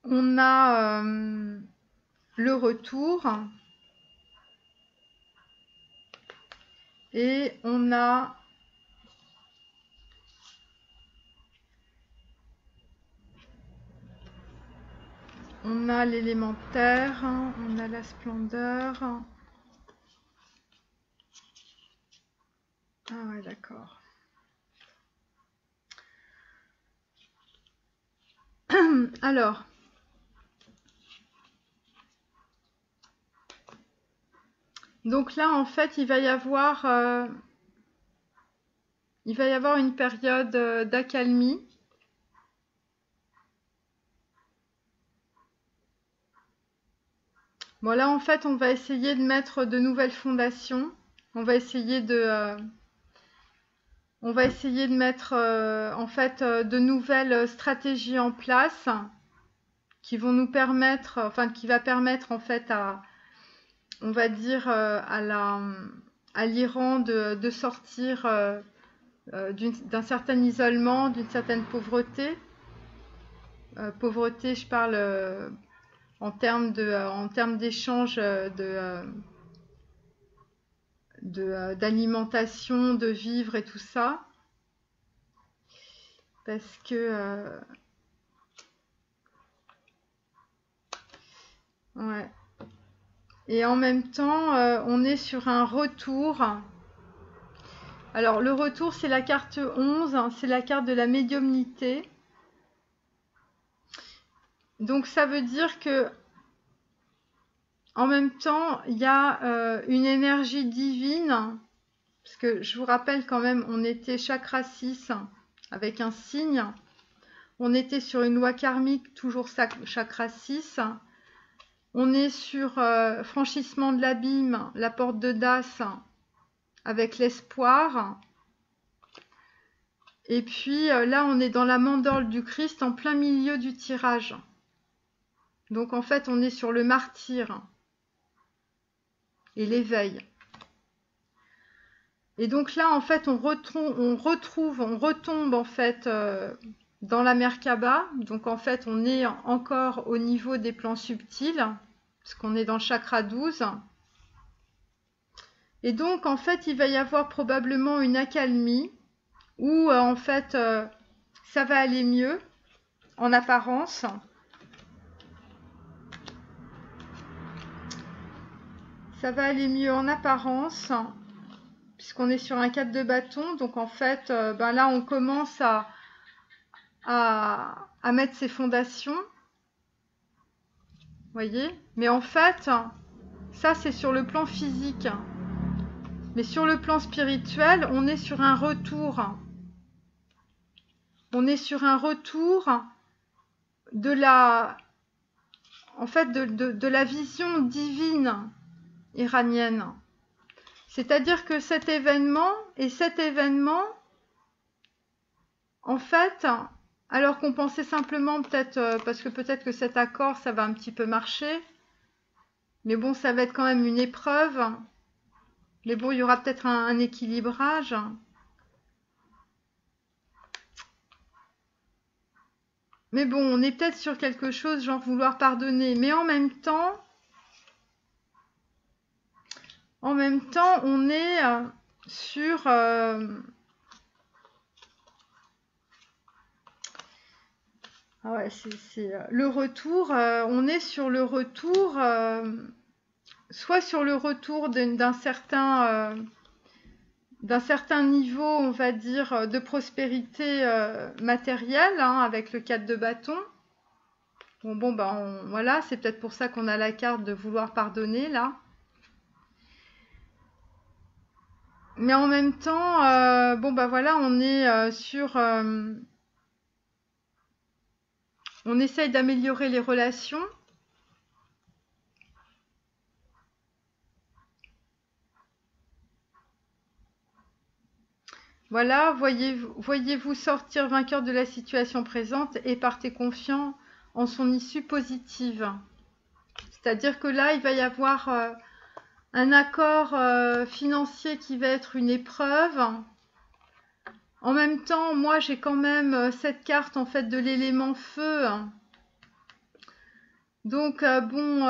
On a le retour. Et on a l'élémentaire, on a la splendeur. Ah ouais, d'accord. Alors, donc là, en fait, il va y avoir une période d'accalmie. Bon, là, en fait, on va essayer de mettre de nouvelles fondations. On va essayer de mettre en fait de nouvelles stratégies en place qui vont nous permettre, enfin qui va permettre en fait on va dire à l'Iran de sortir d'un certain isolement, d'une certaine pauvreté. Pauvreté, je parle en termes d'échange d'alimentation, de vivres et tout ça. Parce que ouais. Et en même temps, on est sur un retour Alors, le retour, c'est la carte 11, hein, c'est la carte de la médiumnité. Donc, ça veut dire que en même temps, il y a une énergie divine, parce que je vous rappelle quand même, on était chakra 6 avec un signe. On était sur une loi karmique, toujours chakra 6. On est sur franchissement de l'abîme, la porte de Das, avec l'espoir. Et puis là, on est dans la mandorle du Christ, en plein milieu du tirage. Donc en fait, on est sur le martyr et l'éveil. Et donc là, en fait, on retombe en fait dans la Merkaba. Donc en fait, on est encore au niveau des plans subtils, parce qu'on est dans le chakra 12. Et donc en fait, il va y avoir probablement une accalmie, où en fait, ça va aller mieux, en apparence. Ça va aller mieux en apparence, puisqu'on est sur un 4 de bâton. Donc en fait, ben là, on commence à mettre ses fondations. Vous voyez? Mais en fait, ça, c'est sur le plan physique. Mais sur le plan spirituel, on est sur un retour. On est sur un retour de la, en fait, de la vision divine iranienne. C'est-à-dire que cet événement, en fait, alors qu'on pensait simplement peut-être, parce que peut-être que cet accord, ça va un petit peu marcher, mais bon, ça va être quand même une épreuve. Mais bon, il y aura peut-être un équilibrage. Mais bon, on est peut-être sur quelque chose, genre vouloir pardonner. Mais en même temps, on est sur... Ah ouais, c'est le retour. On est sur le retour, soit sur le retour d'un certain niveau, on va dire, de prospérité matérielle, hein, avec le 4 de bâton. Bon ben voilà, c'est peut-être pour ça qu'on a la carte de vouloir pardonner là. Mais en même temps, bon ben voilà, on est sur... on essaye d'améliorer les relations. Voilà, voyez-vous sortir vainqueur de la situation présente et partez confiant en son issue positive. C'est-à-dire que là, il va y avoir un accord financier qui va être une épreuve. En même temps, moi, j'ai quand même cette carte en fait de l'élément feu. Donc, bon...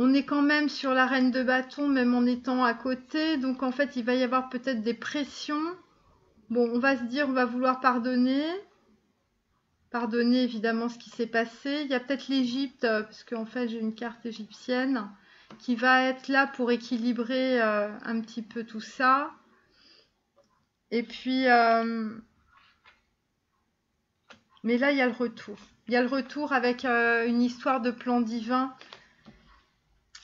on est quand même sur la reine de bâton, même en étant à côté. Donc, en fait, il va y avoir peut-être des pressions. Bon, on va se dire, on va vouloir pardonner. Pardonner, évidemment, ce qui s'est passé. Il y a peut-être l'Égypte, parce qu'en fait, j'ai une carte égyptienne qui va être là pour équilibrer un petit peu tout ça. Et puis... mais là, il y a le retour. Il y a le retour avec une histoire de plan divin.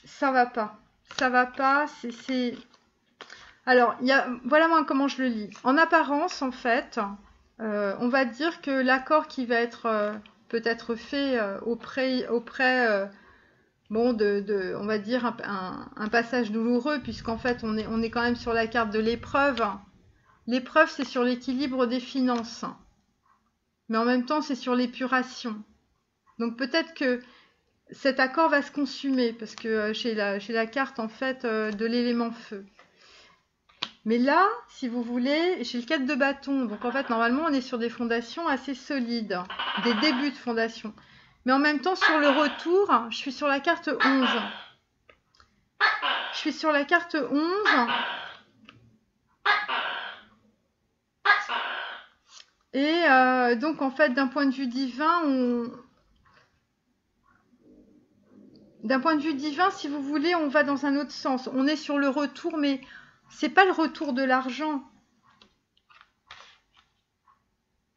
Ça va pas. Ça va pas. Alors, voilà moi comment je le lis. En apparence, en fait, on va dire que l'accord qui va être peut-être fait auprès bon, on va dire un passage douloureux, puisqu'en fait, on est quand même sur la carte de l'épreuve. L'épreuve, c'est sur l'équilibre des finances. Mais en même temps, c'est sur l'épuration. Donc peut-être que cet accord va se consumer, parce que j'ai la carte, en fait, de l'élément feu. Mais là, si vous voulez, j'ai le 4 de bâton. Donc en fait, normalement, on est sur des fondations assez solides, des débuts de fondation. Mais en même temps, sur le retour, je suis sur la carte 11. Je suis sur la carte 11. Et donc, en fait, d'un point de vue divin, d'un point de vue divin, si vous voulez, on va dans un autre sens. On est sur le retour, mais c'est pas le retour de l'argent.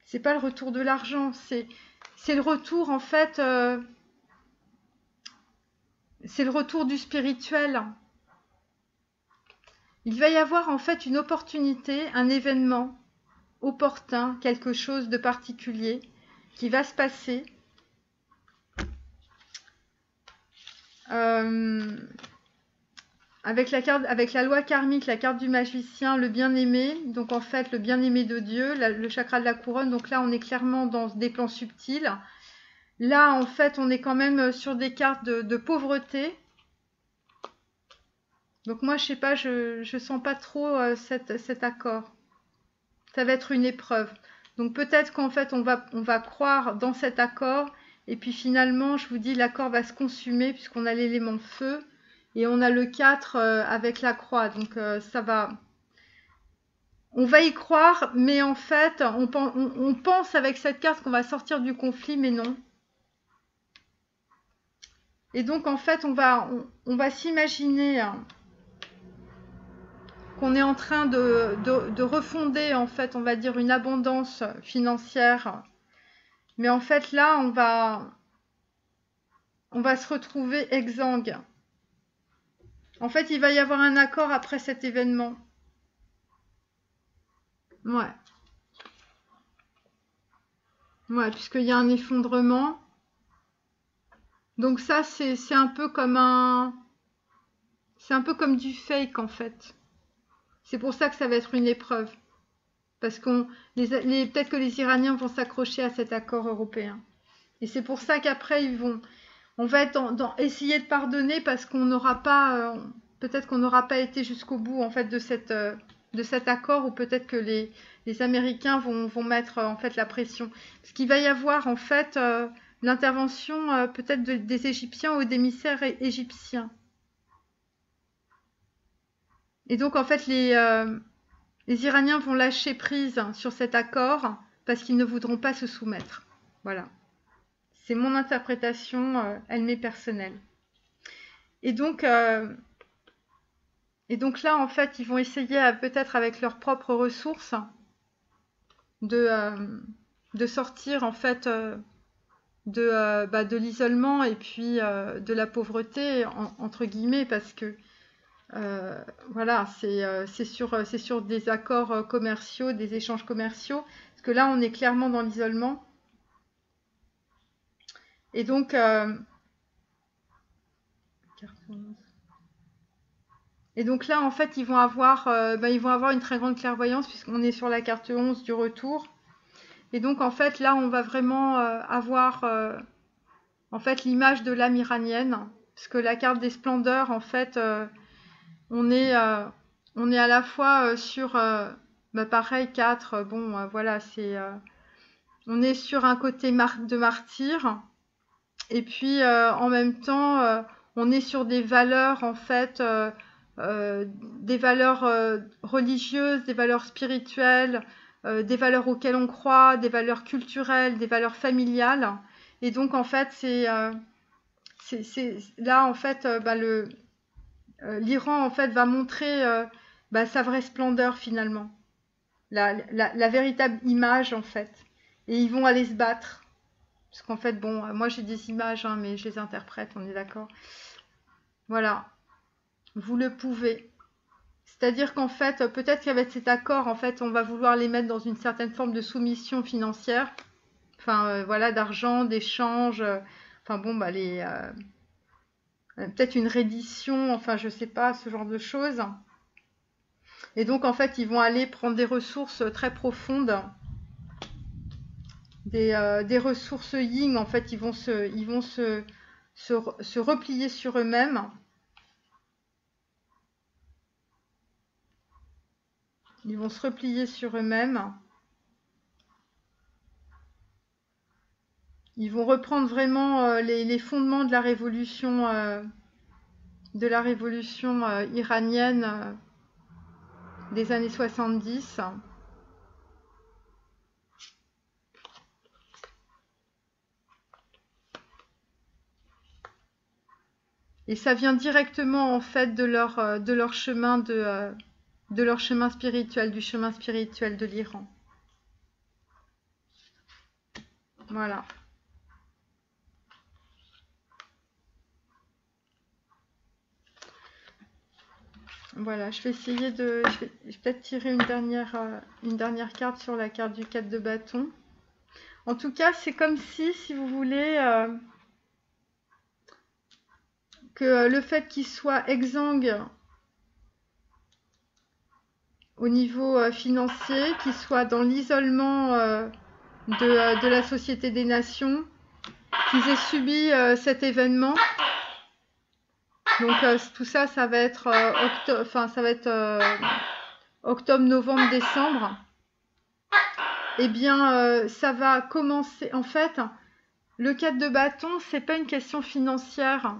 C'est pas le retour de l'argent, c'est le retour en fait, c'est le retour du spirituel. Il va y avoir en fait une opportunité, un événement opportun, quelque chose de particulier qui va se passer. Avec la loi karmique, la carte du magicien, le bien-aimé, donc en fait le bien-aimé de Dieu, le chakra de la couronne, donc là on est clairement dans des plans subtils. Là en fait on est quand même sur des cartes de pauvreté. Donc moi je sais pas, je sens pas trop cet accord. Ça va être une épreuve. Donc peut-être qu'en fait on va croire dans cet accord et puis finalement je vous dis l'accord va se consumer puisqu'on a l'élément feu. Et on a le 4 avec la croix, donc ça va. On va y croire, mais en fait, on pense avec cette carte qu'on va sortir du conflit, mais non. Et donc en fait, on va s'imaginer qu'on est en train de refonder, en fait, on va dire une abondance financière. Mais en fait, là, on va se retrouver exsangue. En fait, il va y avoir un accord après cet événement. Ouais. Ouais, puisqu'il y a un effondrement. Donc ça, c'est un peu comme c'est un peu comme du fake en fait. C'est pour ça que ça va être une épreuve. Parce peut-être que les Iraniens vont s'accrocher à cet accord européen. Et c'est pour ça qu'après, on va être essayer de pardonner parce qu'on n'aura pas, peut-être qu'on n'aura pas été jusqu'au bout en fait de cet accord, ou peut-être que les Américains vont mettre en fait la pression. Parce qu'il va y avoir en fait l'intervention peut-être des Égyptiens ou d'émissaires égyptiens. Et donc en fait les Iraniens vont lâcher prise sur cet accord parce qu'ils ne voudront pas se soumettre. Voilà. C'est mon interprétation, elle m'est personnelle. Et donc là, en fait, ils vont essayer, peut-être avec leurs propres ressources, de sortir, en fait, de l'isolement et puis de la pauvreté, entre guillemets, parce que, voilà, c'est sur des accords commerciaux, des échanges commerciaux, parce que là, on est clairement dans l'isolement. Et donc, là, en fait, ils vont avoir une très grande clairvoyance puisqu'on est sur la carte 11 du retour. Et donc, en fait, là, on va vraiment avoir en fait l'image de l'âme iranienne. Parce que la carte des splendeurs, en fait, on est à la fois sur, pareil, 4, bon, voilà, on est sur un côté de martyr. Et puis, en même temps, on est sur des valeurs, en fait, des valeurs religieuses, des valeurs spirituelles, des valeurs auxquelles on croit, des valeurs culturelles, des valeurs familiales. Et donc, en fait, là, en fait, l'Iran, en fait, va montrer sa vraie splendeur, finalement. La véritable image, en fait. Et ils vont aller se battre. Parce qu'en fait, bon, moi j'ai des images, hein, mais je les interprète, on est d'accord. Voilà, vous le pouvez. C'est-à-dire qu'en fait, peut-être qu'avec cet accord, en fait, on va vouloir les mettre dans une certaine forme de soumission financière. Enfin, voilà, d'argent, d'échange. Enfin bon, peut-être une reddition, enfin, je sais pas, ce genre de choses. Et donc, en fait, ils vont aller prendre des ressources très profondes. Des ressources yin, en fait, ils vont se replier sur eux-mêmes. Ils vont se replier sur eux-mêmes. Ils vont reprendre vraiment les fondements de la révolution iranienne des années 70. Et ça vient directement en fait de leur chemin de leur chemin spirituel, du chemin spirituel de l'Iran. Voilà. Voilà, je vais essayer de... Je vais peut-être tirer une dernière carte sur la carte du 4 de bâton. En tout cas, c'est comme si vous voulez, que le fait qu'il soit exsangue au niveau financier, qu'il soit dans l'isolement de la Société des Nations, qu'ils aient subi cet événement. Donc tout ça, ça va être octobre, novembre, décembre. Eh bien, ça va commencer. En fait, le 4 de bâton, c'est pas une question financière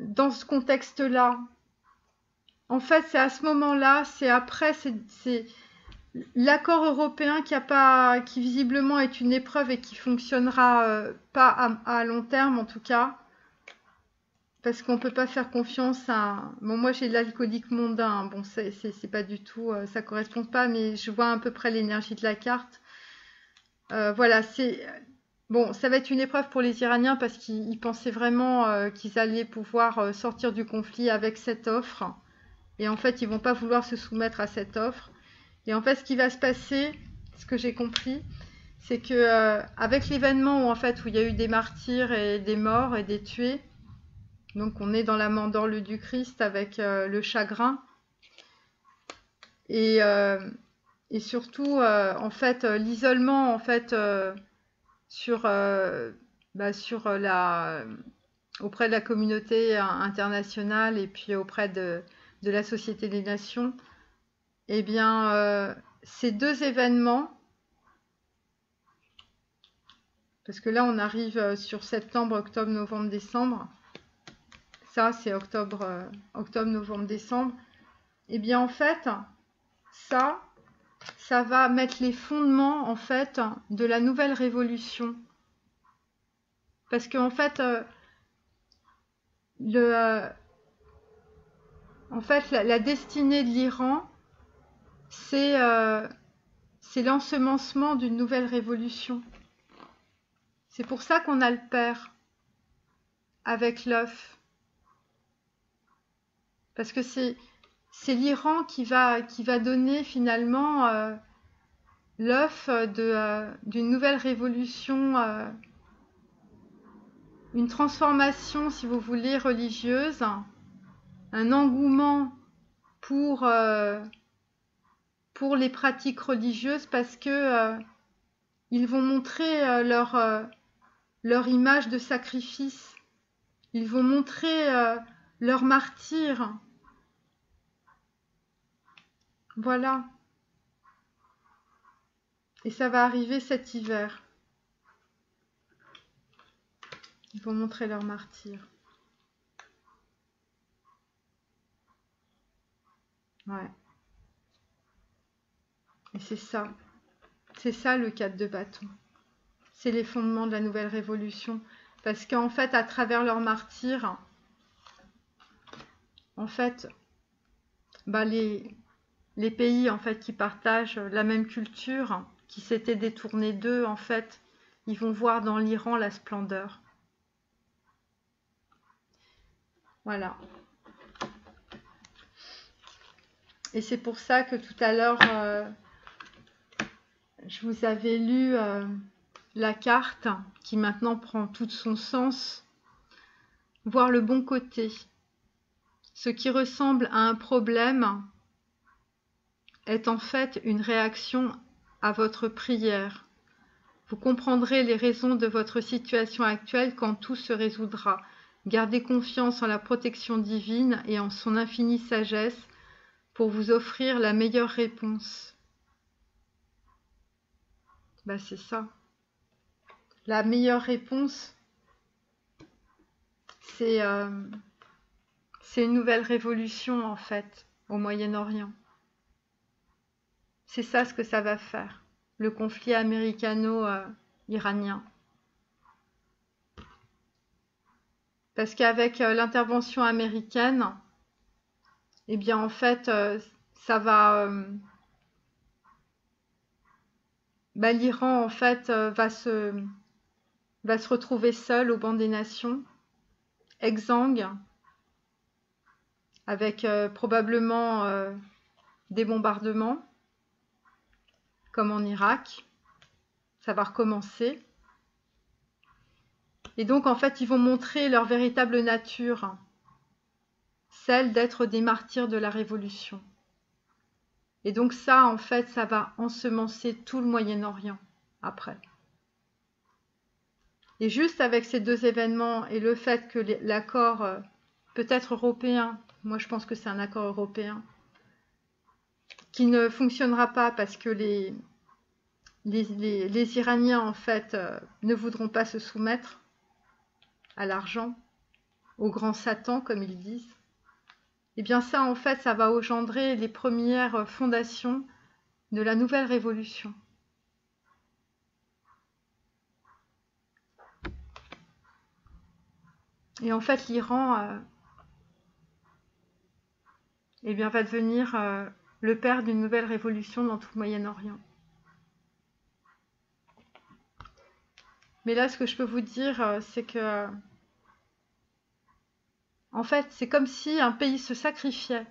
dans ce contexte-là. En fait, c'est à ce moment-là, c'est après, c'est l'accord européen qui visiblement est une épreuve et qui fonctionnera pas à long terme en tout cas. Parce qu'on peut pas faire confiance à... Bon, moi j'ai l'alcoolique mondain, bon c'est pas du tout, ça correspond pas, mais je vois à peu près l'énergie de la carte. Voilà, bon, ça va être une épreuve pour les Iraniens parce qu'ils pensaient vraiment qu'ils allaient pouvoir sortir du conflit avec cette offre. Et en fait, ils vont pas vouloir se soumettre à cette offre. Et en fait, ce qui va se passer, ce que j'ai compris, c'est que avec l'événement où il y a eu des martyrs et des morts et des tués, donc on est dans la mandorle du Christ avec le chagrin et surtout l'isolement sur auprès de la communauté internationale et puis auprès de la Société des Nations. Eh bien ces deux événements, parce que là on arrive sur septembre, octobre, novembre, décembre. Ça, c'est octobre, novembre, décembre. Eh bien, en fait, ça va mettre les fondements, en fait, de la nouvelle révolution. Parce qu'en fait, la destinée de l'Iran, c'est l'ensemencement d'une nouvelle révolution. C'est pour ça qu'on a le père avec l'œuf. Parce que c'est l'Iran qui va donner finalement l'œuf d'une nouvelle révolution, une transformation, si vous voulez, religieuse, un engouement pour les pratiques religieuses parce que ils vont montrer leur image de sacrifice. Ils vont montrer leur martyr. Voilà. Et ça va arriver cet hiver. Ils vont montrer leur martyr. Ouais. Et c'est ça. C'est ça le 4 de bâton. C'est les fondements de la nouvelle révolution. Parce qu'en fait, à travers leur martyr, en fait, les pays en fait qui partagent la même culture, qui s'étaient détournés d'eux, en fait, ils vont voir dans l'Iran la splendeur. Voilà. Et c'est pour ça que tout à l'heure, je vous avais lu la carte qui maintenant prend tout son sens. Voir le bon côté. Ce qui ressemble à un problème est en fait une réaction à votre prière. Vous comprendrez les raisons de votre situation actuelle quand tout se résoudra. Gardez confiance en la protection divine et en son infinie sagesse pour vous offrir la meilleure réponse. C'est ça. La meilleure réponse, c'est une nouvelle révolution en fait au Moyen-Orient. C'est ça ce que ça va faire, le conflit américano-iranien. Parce qu'avec l'intervention américaine, eh bien en fait, ça va... l'Iran en fait va se retrouver seul au banc des nations, exsangue, avec probablement des bombardements, comme en Irak. Ça va recommencer. Et donc, en fait, ils vont montrer leur véritable nature, celle d'être des martyrs de la Révolution. Et donc ça, en fait, ça va ensemencer tout le Moyen-Orient après. Et juste avec ces deux événements et le fait que l'accord peut-être européen, moi je pense que c'est un accord européen, qui ne fonctionnera pas parce que les Iraniens, en fait, ne voudront pas se soumettre à l'argent, au grand Satan, comme ils disent. Et bien ça, en fait, ça va engendrer les premières fondations de la nouvelle révolution. Et en fait, l'Iran eh bien, va devenir le père d'une nouvelle révolution dans tout le Moyen-Orient. Mais là, ce que je peux vous dire, c'est que, en fait, c'est comme si un pays se sacrifiait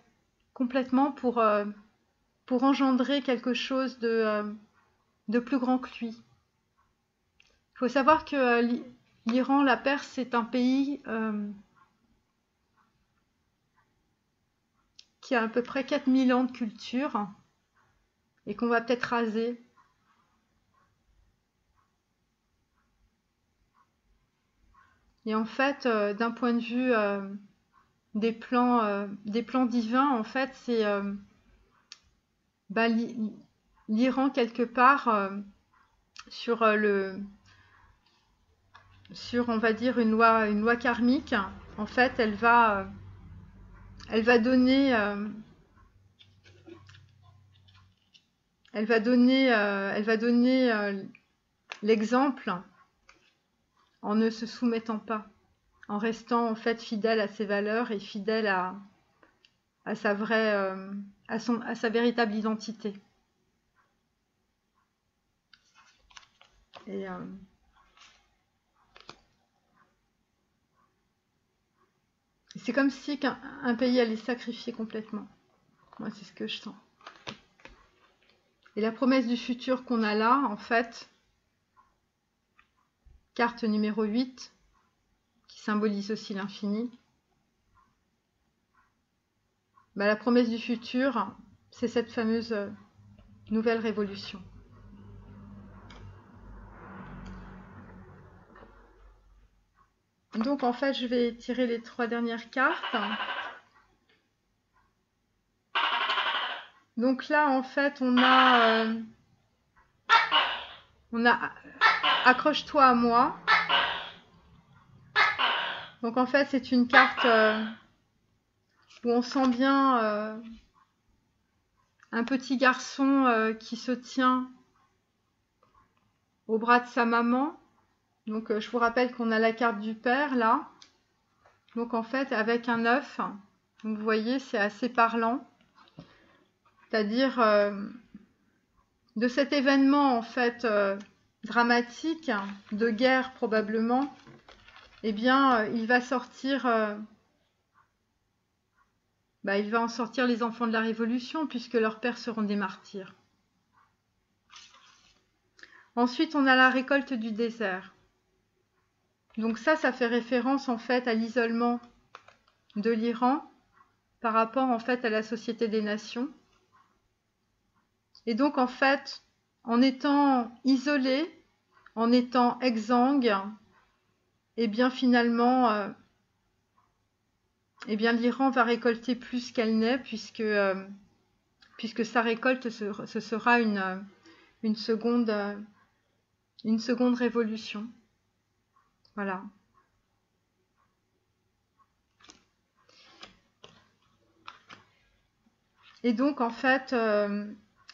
complètement pour engendrer quelque chose de plus grand que lui. Il faut savoir que l'Iran, la Perse, c'est un pays qui a à peu près 4000 ans de culture et qu'on va peut-être raser. Et en fait, d'un point de vue des plans divins, en fait, c'est l'Iran quelque part sur on va dire une loi karmique. En fait, elle va donner l'exemple en ne se soumettant pas, en restant en fait fidèle à ses valeurs et fidèle à sa véritable identité. Et c'est comme si un pays allait sacrifier complètement. Moi, c'est ce que je sens. Et la promesse du futur qu'on a là, en fait, carte numéro 8, qui symbolise aussi l'infini. La promesse du futur, c'est cette fameuse nouvelle révolution. Donc en fait, je vais tirer les 3 dernières cartes. Donc là, en fait, on a accroche-toi à moi. Donc en fait, c'est une carte où on sent bien un petit garçon qui se tient au bras de sa maman. Donc je vous rappelle qu'on a la carte du père là. Donc en fait, avec un œuf, vous voyez, c'est assez parlant. C'est-à-dire de cet événement en fait dramatique, de guerre probablement, eh bien il va sortir, il va en sortir les enfants de la Révolution puisque leurs pères seront des martyrs. Ensuite, on a la récolte du désert. Donc ça fait référence en fait à l'isolement de l'Iran par rapport en fait à la Société des Nations. Et donc en fait, en étant isolé, en étant exsangue, eh bien finalement, l'Iran va récolter plus qu'elle n'est puisque sa récolte ce sera une seconde révolution. Voilà. Et donc en fait,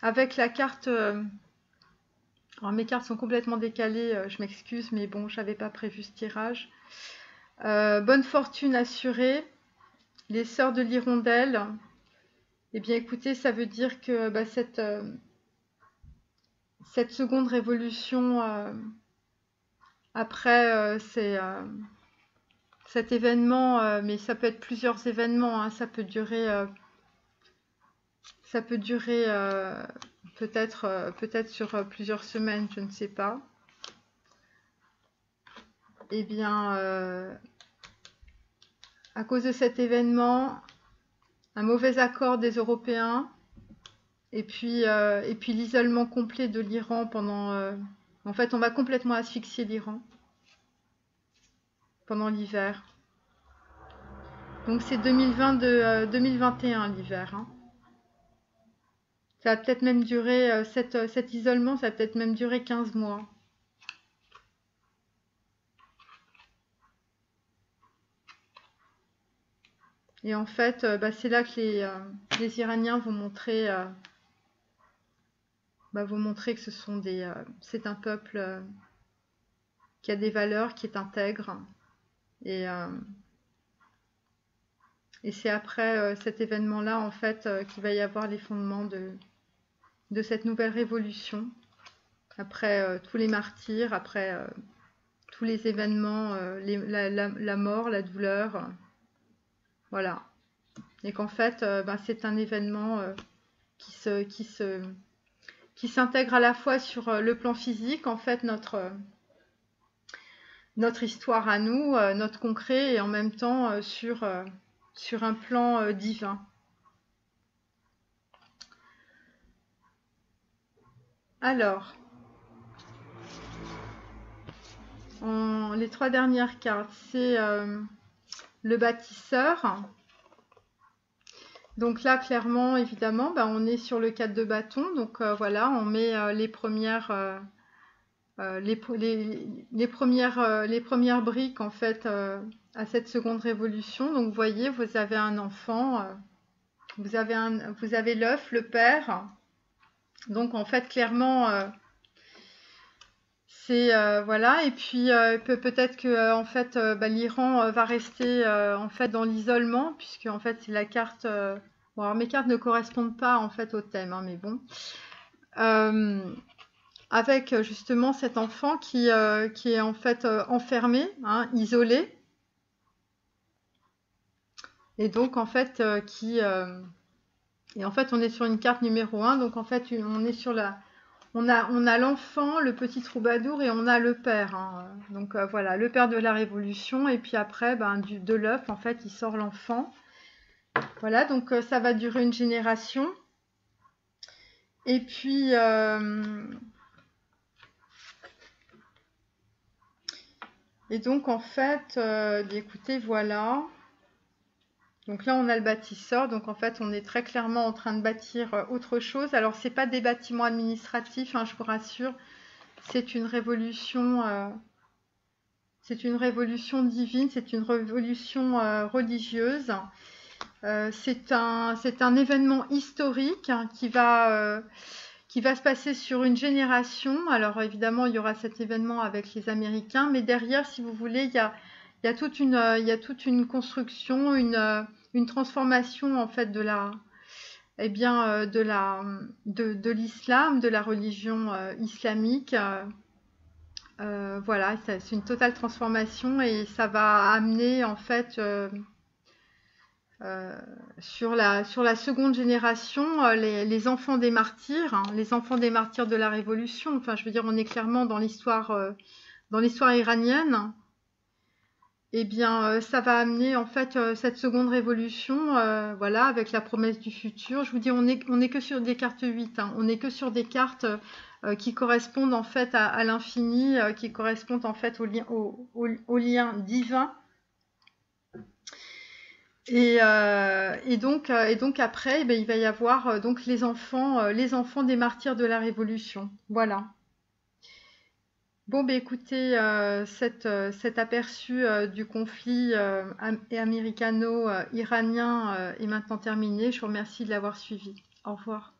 avec la carte, alors mes cartes sont complètement décalées, je m'excuse, mais bon, j'avais pas prévu ce tirage. Bonne fortune assurée. Les sœurs de l'hirondelle. Eh bien, écoutez, ça veut dire que bah, cette seconde révolution, après, cet événement, mais ça peut être plusieurs événements, hein, ça peut durer peut-être sur plusieurs semaines, je ne sais pas. Eh bien, à cause de cet événement, un mauvais accord des Européens, et puis l'isolement complet de l'Iran pendant... en fait, on va complètement asphyxier l'Iran pendant l'hiver. Donc c'est 2020-2021 l'hiver, hein. Ça va peut-être même durer, cet isolement, ça va peut-être même durer 15 mois. Et en fait, bah, c'est là que les Iraniens vont montrer que c'est un peuple qui a des valeurs, qui est intègre. Et, et c'est après cet événement-là, en fait, qu'il va y avoir les fondements de cette nouvelle révolution. Après tous les martyrs, après tous les événements, la mort, la douleur. Voilà. Et qu'en fait, c'est un événement qui s'intègre à la fois sur le plan physique, en fait, notre histoire à nous, notre concret, et en même temps sur un plan divin. Alors, les 3 dernières cartes, c'est le bâtisseur. Donc là, clairement, évidemment, on est sur le 4 de bâton. Donc voilà, on met les premières briques en fait à cette seconde révolution. Donc vous voyez, vous avez un enfant, vous avez l'œuf, le père. Donc en fait, clairement, c'est voilà. Et puis peut-être que en fait, l'Iran va rester en fait dans l'isolement, puisque en fait c'est la carte. Bon, alors mes cartes ne correspondent pas en fait au thème, hein, mais bon. Avec justement cet enfant qui est en fait enfermé, hein, isolé, et donc en fait et en fait on est sur une carte numéro 1, donc en fait on est sur on a l'enfant, le petit troubadour, et on a le père, hein. Donc voilà, le père de la révolution, et puis après de l'œuf en fait il sort l'enfant. Voilà, donc ça va durer une génération, et puis et donc en fait, écoutez, voilà. Donc là, on a le bâtisseur. Donc en fait, on est très clairement en train de bâtir autre chose. Alors, c'est pas des bâtiments administratifs, hein, je vous rassure. C'est une révolution divine. C'est une révolution religieuse. C'est un événement historique, hein, qui va se passer sur une génération. Alors évidemment, il y aura cet événement avec les Américains, mais derrière, si vous voulez, il y a toute une construction, une transformation en fait de l'islam, de la religion islamique. Voilà, c'est une totale transformation, et ça va amener en fait sur la seconde génération, les enfants des martyrs, hein, les enfants des martyrs de la Révolution. Enfin, je veux dire, on est clairement dans l'histoire iranienne. Eh bien, ça va amener en fait cette seconde révolution, voilà, avec la promesse du futur. Je vous dis, on est que sur des cartes 8, hein. On n'est que sur des cartes qui correspondent en fait à l'infini, qui correspondent en fait au lien divin. Et donc après, il va y avoir donc les enfants des martyrs de la Révolution. Voilà. Bon, écoutez, cet aperçu du conflit américano-iranien est maintenant terminé. Je vous remercie de l'avoir suivi. Au revoir.